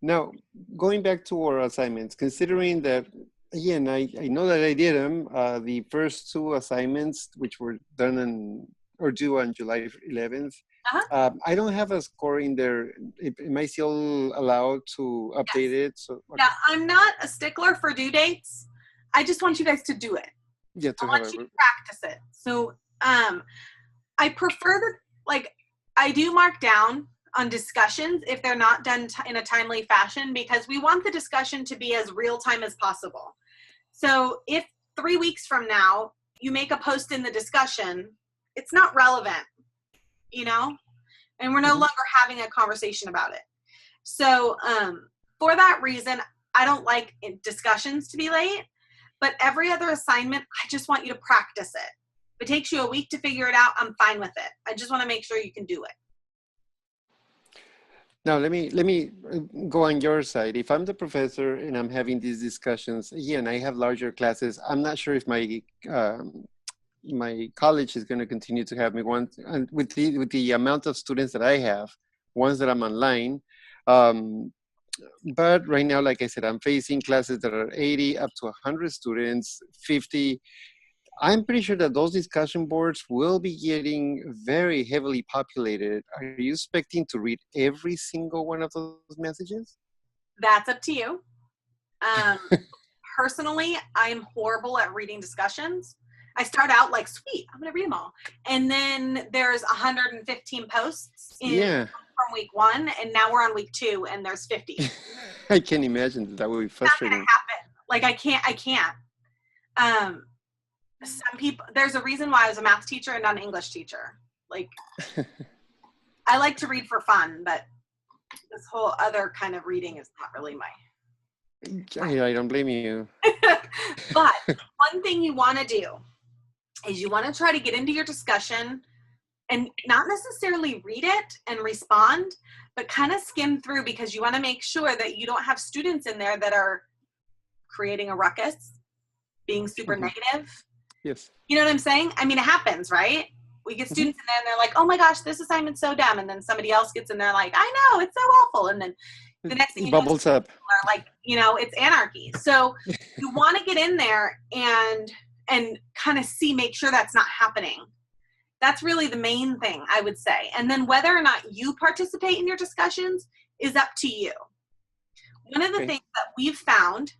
Now, going back to our assignments, considering that, again, I know that I did them, the first 2 assignments, which were done due on July 11th. I don't have a score in there. Am I still allowed to update it? So, yeah, I'm not a stickler for due dates. I just want you guys to do it. Yeah, I want you to practice it. So I prefer that, like, I do mark down on discussions if they're not done in a timely fashion, because we want the discussion to be as real time as possible. So if 3 weeks from now you make a post in the discussion, it's not relevant, and we're no longer having a conversation about it. So for that reason, I don't like discussions to be late, but every other assignment, I just want you to practice it. If it takes you a week to figure it out, I'm fine with it. I just want to make sure you can do it. Now, let me go on your side. If I'm the professor and I'm having these discussions, and I have larger classes, I'm not sure if my college is going to continue to have me and with the amount of students that I have, ones that I'm online. But right now, like I said, I'm facing classes that are 80 up to 100 students, 50. I'm pretty sure that those discussion boards will be getting very heavily populated. Are you expecting to read every single one of those messages? That's up to you. Personally, I'm horrible at reading discussions. I start out like, sweet, I'm going to read them all. And then there's 115 posts from week 1, and now we're on week 2, and there's 50. I can imagine that would be frustrating. That's going to happen. Like, I can't. Some people, there's a reason why I was a math teacher and not an English teacher. Like, I like to read for fun, but this whole other kind of reading is not really I don't blame you. But one thing you want to do is you want to try to get into your discussion and not necessarily read it and respond, but kind of skim through, because you want to make sure that you don't have students in there that are creating a ruckus, being super negative. Yes. You know what I'm saying? I mean, it happens, right? We get students in there and they're like, oh my gosh, this assignment's so dumb. And then somebody else gets in there like, I know, it's so awful. And then the next thing you know, bubbles up. Are like, it's anarchy. So you want to get in there and kind of make sure that's not happening. That's really the main thing, I would say. And then whether or not you participate in your discussions is up to you. One of the things that we've found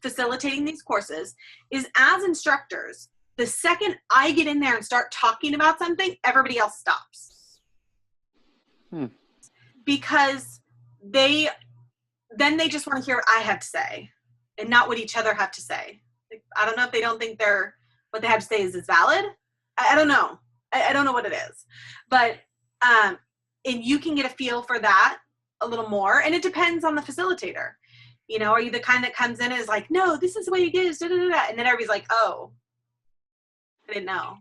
facilitating these courses is, as instructors, the second I get in there and start talking about something, everybody else stops. Because they just want to hear what I have to say and not what each other have to say. Like, I don't know if they don't think what they have to say is valid. I don't know. I don't know what it is. But and you can get a feel for that a little more. And it depends on the facilitator. You know, are you the kind that comes in and is like, no, this is the way it is, da, da, da, da. And then everybody's like, oh, I didn't know.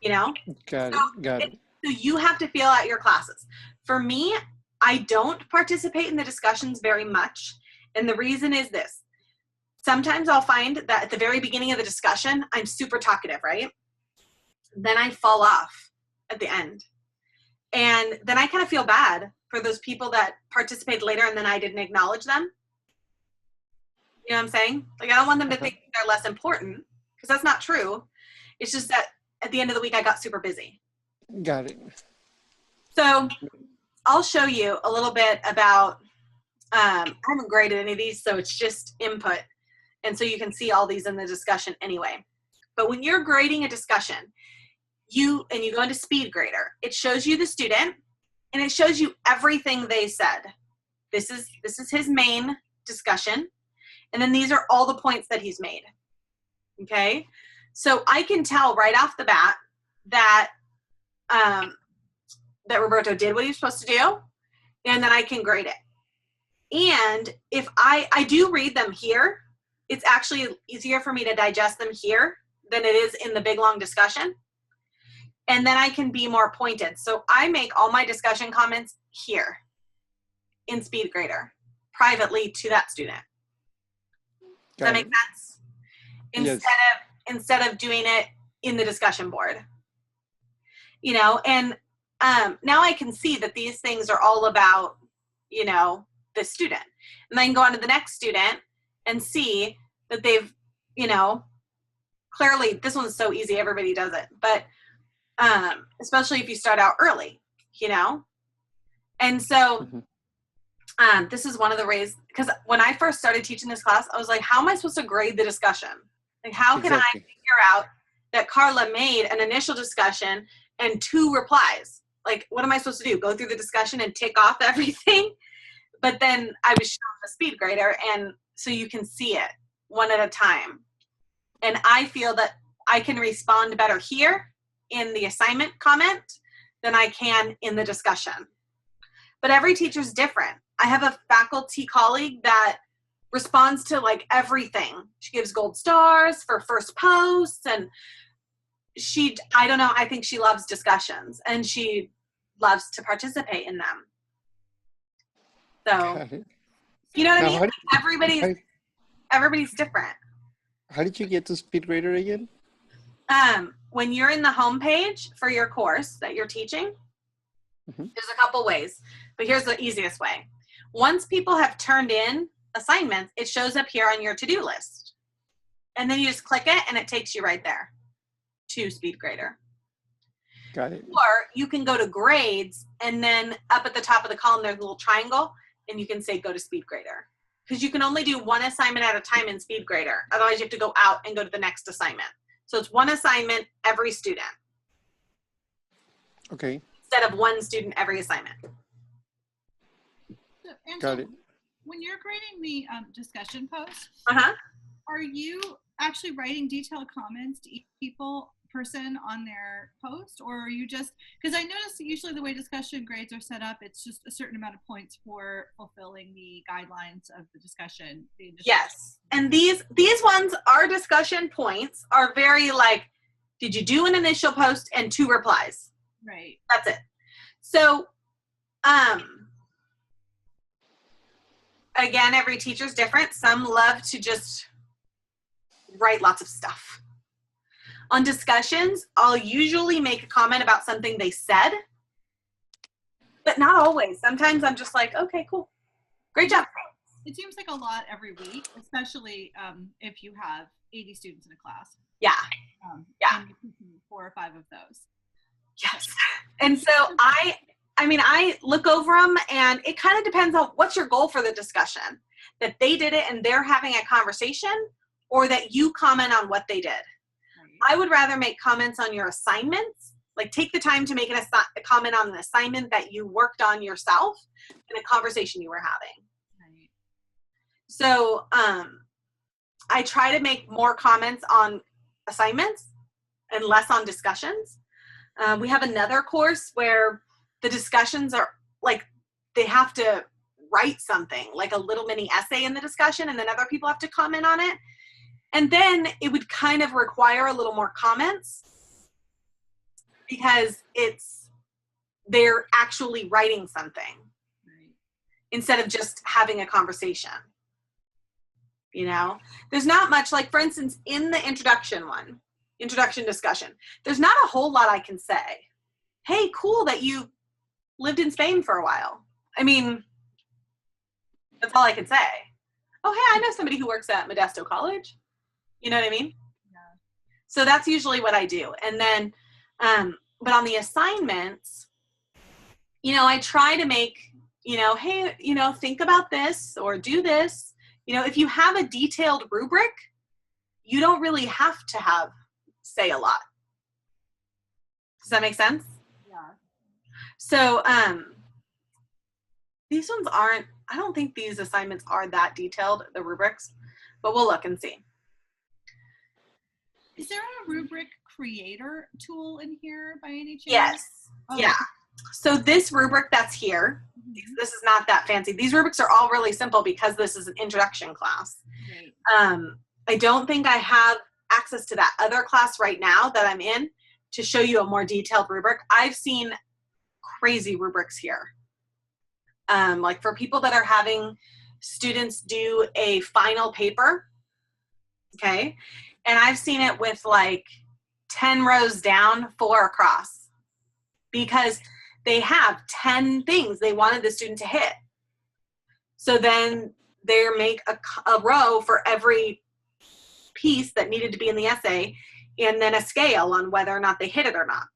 You know? Got it. So you have to feel out your classes. For me, I don't participate in the discussions very much. And the reason is this. Sometimes I'll find that at the very beginning of the discussion, I'm super talkative, right? Then I fall off at the end. And then I kind of feel bad for those people that participated later and then I didn't acknowledge them. You know what I'm saying? Like, I don't want them to think they're less important, because that's not true. It's just that at the end of the week, I got super busy. Got it. So I'll show you a little bit about, I haven't graded any of these, so it's just input. And so you can see all these in the discussion anyway. But when you're grading a discussion, you go into Speed Grader, it shows you the student and it shows you everything they said. This is his main discussion. And then these are all the points that he's made. Okay. So I can tell right off the bat that, that Roberto did what he was supposed to do, and then I can grade it. And if I do read them here, it's actually easier for me to digest them here than it is in the big long discussion. And then I can be more pointed. So I make all my discussion comments here in Speed Grader, privately to that student. Does that make sense? Instead of doing it in the discussion board. You know, and now I can see that these things are all about, you know, the student. And then I can go on to the next student and see that they've, you know, clearly this one's so easy, everybody does it. But especially if you start out early, you know? And so this is one of the ways, because when I first started teaching this class, I was like, how am I supposed to grade the discussion? Like, how can I figure out that Carla made an initial discussion and 2 replies? Like, what am I supposed to do? Go through the discussion and tick off everything? But then I was shown the Speed Grader, and so you can see it one at a time. And I feel that I can respond better here in the assignment comment than I can in the discussion. But every teacher's different. I have a faculty colleague that responds to like everything. She gives gold stars for first posts, and I don't know, I think she loves discussions and she loves to participate in them. So, you know what I mean? Everybody's different. How did you get to Speed Grader again? When you're in the home page for your course that you're teaching, there's a couple ways, but here's the easiest way. Once people have turned in assignments, it shows up here on your to-do list. And then you just click it and it takes you right there to Speed Grader. Got it. Or you can go to grades, and then up at the top of the column, there's a little triangle, and you can say go to Speed Grader. Because you can only do one assignment at a time in Speed Grader. Otherwise, you have to go out and go to the next assignment. So it's one assignment every student. Okay. Instead of one student every assignment. So, Angela, got it. When you're grading the discussion posts, are you actually writing detailed comments to each person on their post, or are you just, because I noticed that usually the way discussion grades are set up, it's just a certain amount of points for fulfilling the guidelines of the discussion. Yes, and these ones, our discussion points are very like, did you do an initial post and 2 replies? Right. That's it. So, again, every teacher's different. Some love to just write lots of stuff. On discussions, I'll usually make a comment about something they said, but not always. Sometimes I'm just like, okay, cool. Great job. It seems like a lot every week, especially if you have 80 students in a class. Yeah. Yeah. And 4 or 5 of those. Yes. And so I look over them, and it kind of depends on what's your goal for the discussion. That they did it and they're having a conversation, or that you comment on what they did. I would rather make comments on your assignments, like take the time to make a comment on an assignment that you worked on yourself in a conversation you were having. Right. So I try to make more comments on assignments and less on discussions. We have another course where the discussions are like, they have to write something, like a little mini essay in the discussion, and then other people have to comment on it. And then it would kind of require a little more comments because they're actually writing something instead of just having a conversation. You know, there's not much, like for instance, in the introduction discussion, there's not a whole lot I can say. Hey, cool that you lived in Spain for a while. I mean, that's all I can say. Oh, hey, I know somebody who works at Modesto College. You know what I mean? Yeah. So that's usually what I do. And then, but on the assignments, you know, I try to make, you know, hey, you know, think about this or do this. You know, if you have a detailed rubric, you don't really have to say a lot. Does that make sense? Yeah. So, these ones aren't, I don't think these assignments are that detailed, the rubrics, but we'll look and see. Is there a rubric creator tool in here by any chance? Yes. Oh. Yeah. So this rubric that's here, this is not that fancy. These rubrics are all really simple because this is an introduction class. Right. I don't think I have access to that other class right now that I'm in to show you a more detailed rubric. I've seen crazy rubrics here. Like for people that are having students do a final paper, okay? And I've seen it with like 10 rows down, 4 across, because they have 10 things they wanted the student to hit. So then they make a row for every piece that needed to be in the essay, and then a scale on whether or not they hit it or not.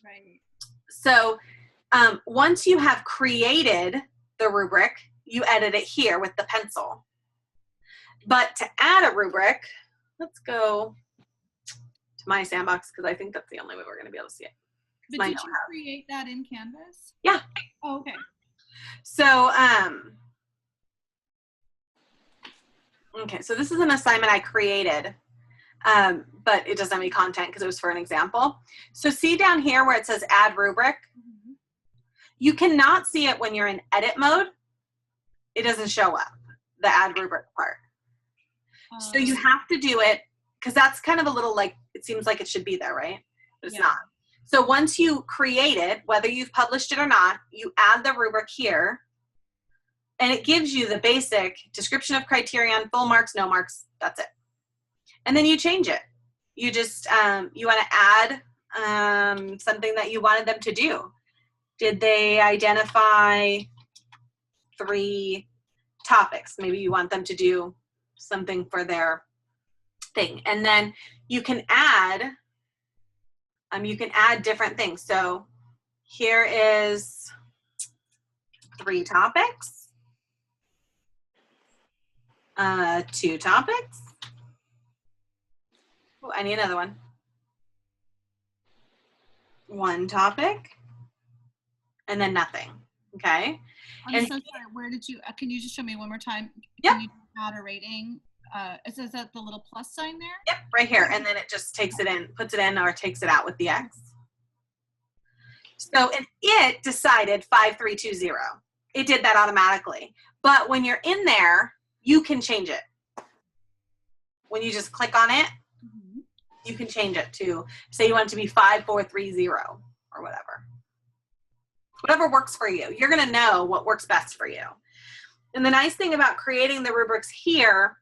Right. So once you have created the rubric, you edit it here with the pencil. But to add a rubric, let's go to my sandbox because I think that's the only way we're going to be able to see it. But did you create that in Canvas? Yeah. Oh, okay. So, okay, so this is an assignment I created, but it doesn't have any content because it was for an example. So see down here where it says add rubric? Mm-hmm. You cannot see it when you're in edit mode. It doesn't show up, the add rubric part. So you have to do it, because that's kind of a little like, it seems like it should be there, right? But it's not. So once you create it, whether you've published it or not, you add the rubric here, and it gives you the basic description of criterion, full marks, no marks, that's it. And then you change it. You just, you want to add something that you wanted them to do. Did they identify 3 topics? Maybe you want them to do something for their thing. And then you can add different things. So here is 3 topics, 2 topics. Oh, I need another one. 1 topic, and then nothing. Okay. I'm so sorry. Where did you? Can you just show me one more time? Yep. Can you add a rating? Is that the little plus sign there? Yep, right here, and then it just takes it in, puts it in, or takes it out with the X. So it decided 5320. It did that automatically. But when you're in there, you can change it. When you just click on it, you can change it to, say you want it to be 5430 or whatever. Whatever works for you. You're going to know what works best for you. And the nice thing about creating the rubrics here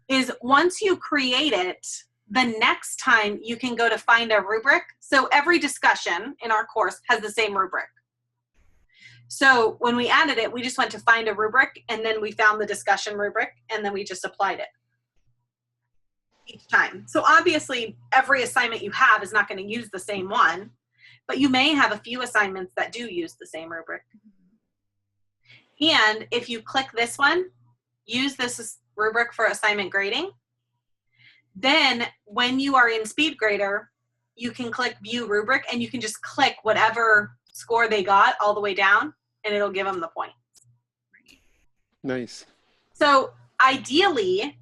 is once you create it, the next time you can go to find a rubric. So every discussion in our course has the same rubric. So when we added it, we just went to find a rubric, and then we found the discussion rubric, and then we just applied it each time. So obviously every assignment you have is not going to use the same one, but you may have a few assignments that do use the same rubric. And if you click this one, use this rubric for assignment grading, then when you are in SpeedGrader, you can click view rubric, and you can just click whatever score they got all the way down, and it'll give them the point. Nice. So ideally,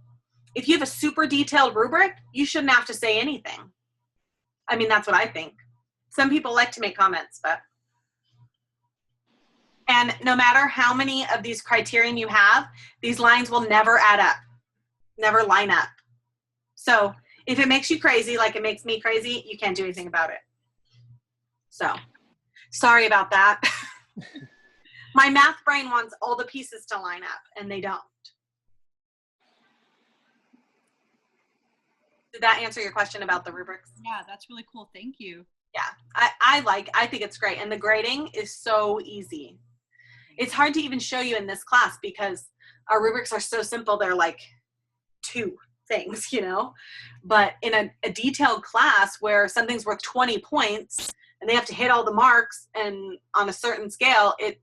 if you have a super detailed rubric, you shouldn't have to say anything. I mean, that's what I think. Some people like to make comments, but And no matter how many of these criterion you have, these lines will never add up, never line up. So if it makes you crazy, like it makes me crazy, you can't do anything about it. So sorry about that. My math brain wants all the pieces to line up, and they don't. Did that answer your question about the rubrics? Yeah, that's really cool. Thank you. Yeah, I think it's great. And the grading is so easy. It's hard to even show you in this class because our rubrics are so simple. They're like 2 things, you know, but in a detailed class where something's worth 20 points and they have to hit all the marks and on a certain scale, it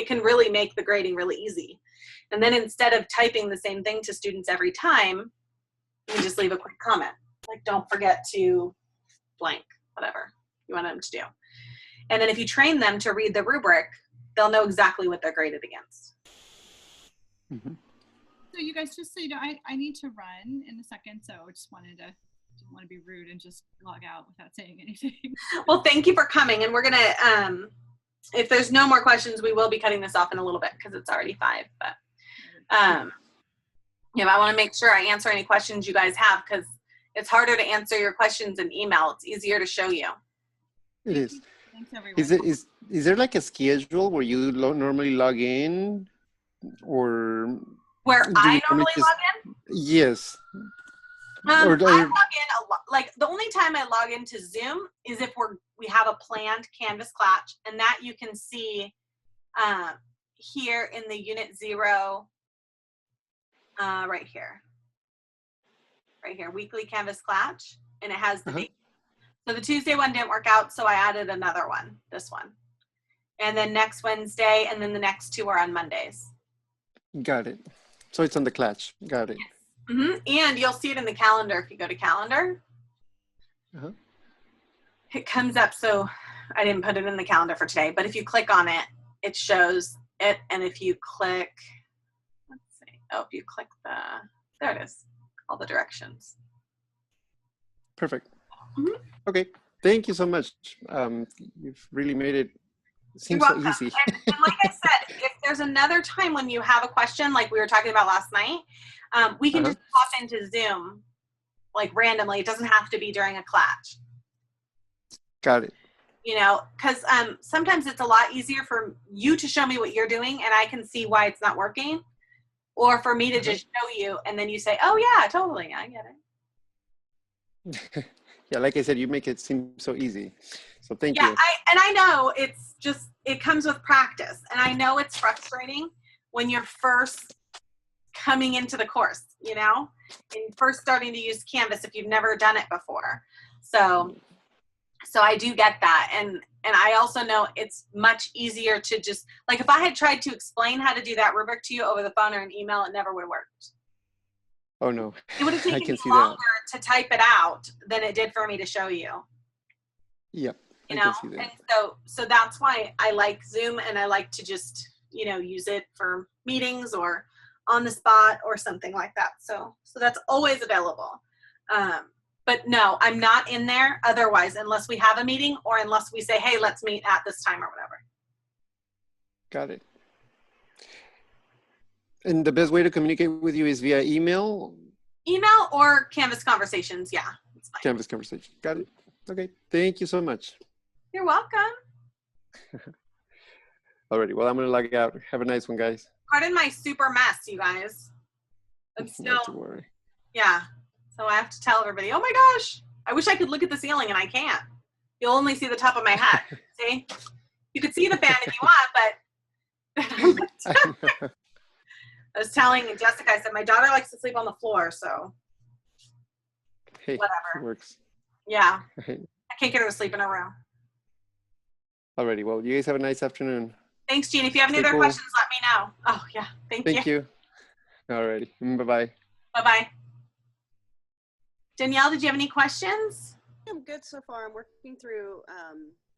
can really make the grading really easy. And then instead of typing the same thing to students every time, you just leave a quick comment. Like, don't forget to blank, whatever you want them to do. And then if you train them to read the rubric, they'll know exactly what they're graded against. Mm-hmm. So you guys, just so you know, I need to run in a second, so I just didn't want to be rude and just log out without saying anything. Well, thank you for coming. And we're going to, if there's no more questions, we will be cutting this off in a little bit because it's already 5. But I want to make sure I answer any questions you guys have because it's harder to answer your questions in email. It's easier to show you. It is. Thanks, everyone. Is there like a schedule where you normally log in, or where I normally log in? Yes. I log in a lot. Like the only time I log into Zoom is if we have a planned Canvas Klatch, and that you can see here in the Unit 0, right here, weekly Canvas Klatch, and it has the date. So the Tuesday one didn't work out, so I added another one, this one. And then next Wednesday, and then the next 2 are on Mondays. Got it. So it's on the Klatch. Got it. Yes. Mm-hmm. And you'll see it in the calendar if you go to calendar. It comes up, so I didn't put it in the calendar for today, but if you click on it, it shows it. And if you click, let's see, if you click there it is, all the directions. Perfect. Mm-hmm. Okay. Thank you so much. You've really made it seem so easy. and like I said, if there's another time when you have a question, like we were talking about last night, we can just pop into Zoom, like randomly. It doesn't have to be during a Klatch. Got it. You know, because sometimes it's a lot easier for you to show me what you're doing and I can see why it's not working, or for me to just show you and then you say, oh yeah, totally, I get it. Yeah, like I said, you make it seem so easy. So thank you. Yeah, I know it's just, it comes with practice. And I know it's frustrating when you're first coming into the course, you know, and first starting to use Canvas if you've never done it before. So I do get that. And I also know it's much easier to just, like if I had tried to explain how to do that rubric to you over the phone or an email, it never would have worked. Oh no. It would have taken me longer to type it out than it did for me to show you. Yep. You know, and so that's why I like Zoom, and I like to just, you know, use it for meetings or on the spot or something like that. So that's always available. But no, I'm not in there otherwise, unless we have a meeting or unless we say, hey, let's meet at this time or whatever. Got it. And the best way to communicate with you is via email? Email or Canvas Conversations, yeah. It's fine. Canvas Conversation. Got it. Okay. Thank you so much. You're welcome. Alrighty. Well, I'm going to log out. Have a nice one, guys. Pardon my super mess, you guys. I'm still, not to worry. Yeah. So I have to tell everybody, oh my gosh, I wish I could look at the ceiling and I can't. You'll only see the top of my head. See? You could see the fan if you want, but I was telling Jessica, I said, my daughter likes to sleep on the floor, so hey, whatever. It works. Yeah. I can't get her to sleep in her room. Alrighty. Well, you guys have a nice afternoon. Thanks, Jean. If you have any other questions, let me know. Oh, yeah. Thank you. Alrighty. Bye-bye. Bye-bye. Danielle, did you have any questions? I'm good so far. I'm working through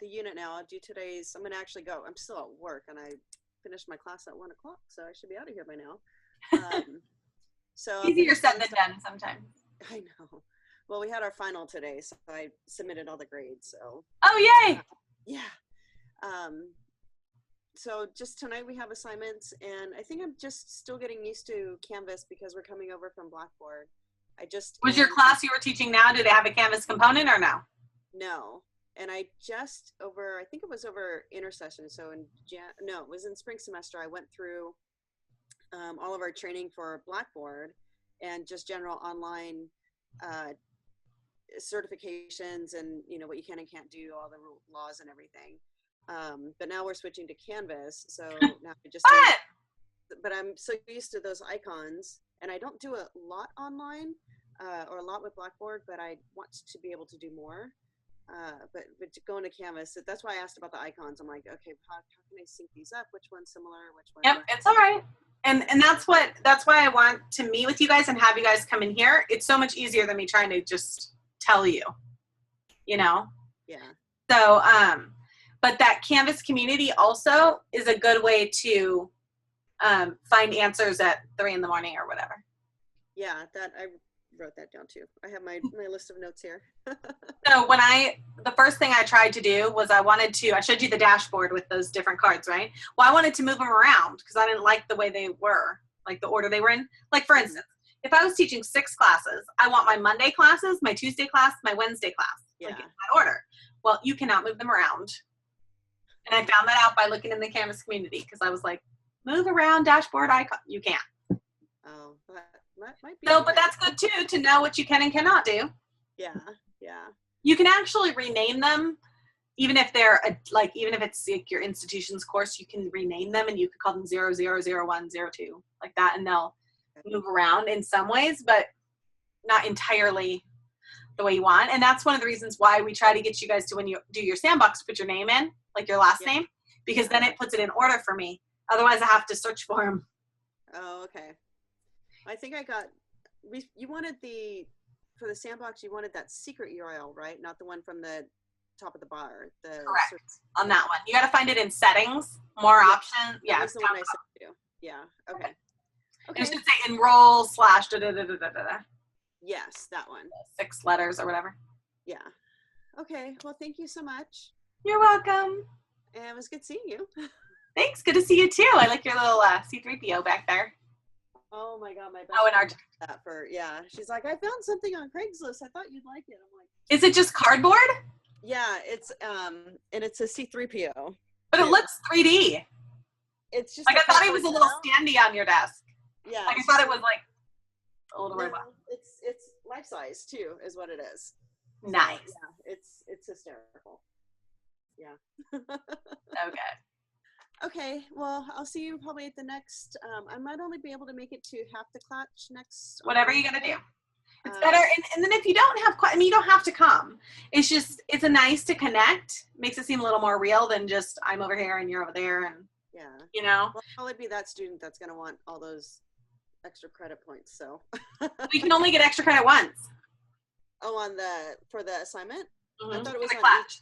the unit now. I'll do today's, I'm going to actually go. I'm still at work, and I finished my class at 1 o'clock, so I should be out of here by now. So easier said than done sometimes. I know. Well, we had our final today, so I submitted all the grades. So. Oh, yay! Yeah. so just tonight we have assignments, and I think I'm just still getting used to Canvas because we're coming over from Blackboard. Was your class you were teaching now, do they have a Canvas component or no? No. And I just I think it was over intersession. So it was in spring semester. I went through all of our training for Blackboard and just general online certifications and, what you can and can't do, all the laws and everything. But now we're switching to Canvas. So now I just, but I'm so used to those icons, and I don't do a lot online or a lot with Blackboard, but I want to be able to do more. But going to Canvas, that's why I asked about the icons. I'm like, okay, how can I sync these up? Which one's similar? Which one? Yep, it's all right. And that's why I want to meet with you guys and have you guys come in here. It's so much easier than me trying to just tell you, Yeah. So, but that Canvas community also is a good way to find answers at 3 in the morning or whatever. Yeah, that I wrote that down too. I have my list of notes here. So the first thing I tried to do was I showed you the dashboard with those different cards, right? Well, I wanted to move them around because I didn't like the way they were, like the order they were in. Like for instance, if I was teaching 6 classes, I want my Monday classes, my Tuesday class, my Wednesday class, like in that order. Well, you cannot move them around. And I found that out by looking in the Canvas community because I was like, move around dashboard icon. You can't. Oh, that might be. So, but that's good too, to know what you can and cannot do. Yeah. You can actually rename them, even if they're even if it's like your institution's course, you can rename them and you could call them 0001, 02, like that, and they'll move around in some ways, but not entirely the way you want. And that's one of the reasons why we try to get you guys to, when you do your sandbox, put your name in, like your last name, because then it puts it in order for me. Otherwise, I have to search for them. Oh, okay. I think you wanted for the sandbox, you wanted that secret URL, right? Not the one from the top of the bar. Correct. On that one. You got to find it in settings, more options. Yeah. That's the one I sent you. Yeah. Okay. Okay. It should say enroll / da da da da da da. Yes, that one. 6 letters or whatever. Yeah. Okay. Well, thank you so much. You're welcome. And it was good seeing you. Thanks. Good to see you too. I like your little C3PO back there. Oh my God, my best friend. She's like, I found something on Craigslist. I thought you'd like it. I'm like, is it just cardboard? Yeah, it's and it's a C3PO. But it looks 3D. It's just like I thought it was a little standy on your desk. Yeah. Like I thought it was like a little robot. It's life size too, is what it is. Nice. So, yeah, it's hysterical. Yeah. Okay. Okay, well, I'll see you probably at the next, I might only be able to make it to half the Klatch next. Whatever you gotta do. It's better, and then if you don't have, you don't have to come. It's just, it's a nice to connect. Makes it seem a little more real than just, I'm over here and you're over there, and, Well, I'll probably be that student that's gonna want all those extra credit points, so. We can only get extra credit once. Oh, for the assignment? Mm-hmm. I thought it was on Klatch.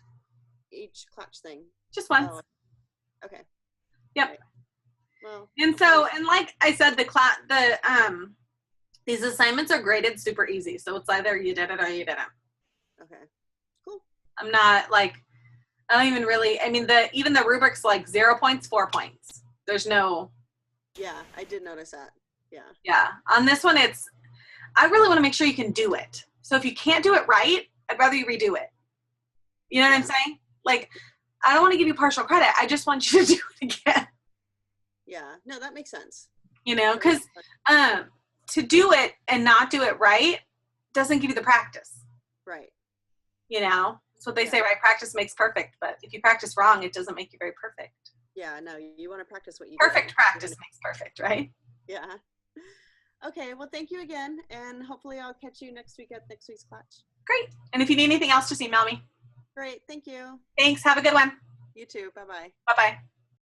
Each Klatch thing. Just once. Oh, okay. Yep. Right. Well, and like I said, these assignments are graded super easy. So it's either you did it or you didn't. Okay. Cool. I'm not like, I don't even really, even the rubrics, like 0 points, 4 points. There's no. Yeah, I did notice that. Yeah. Yeah. On this one, I really want to make sure you can do it. So if you can't do it right, I'd rather you redo it. You know what I'm saying? Like, I don't want to give you partial credit. I just want you to do it again. Yeah. No, that makes sense. Because to do it and not do it right doesn't give you the practice. Right. That's what they say, right? Practice makes perfect. But if you practice wrong, it doesn't make you very perfect. Yeah, no, you want to practice what you Perfect do. Practice makes perfect, right? Yeah. Okay, well, thank you again. And hopefully I'll catch you next week at next week's Klatch. Great. And if you need anything else, just email me. Great. Thank you. Thanks. Have a good one. You too. Bye-bye. Bye-bye.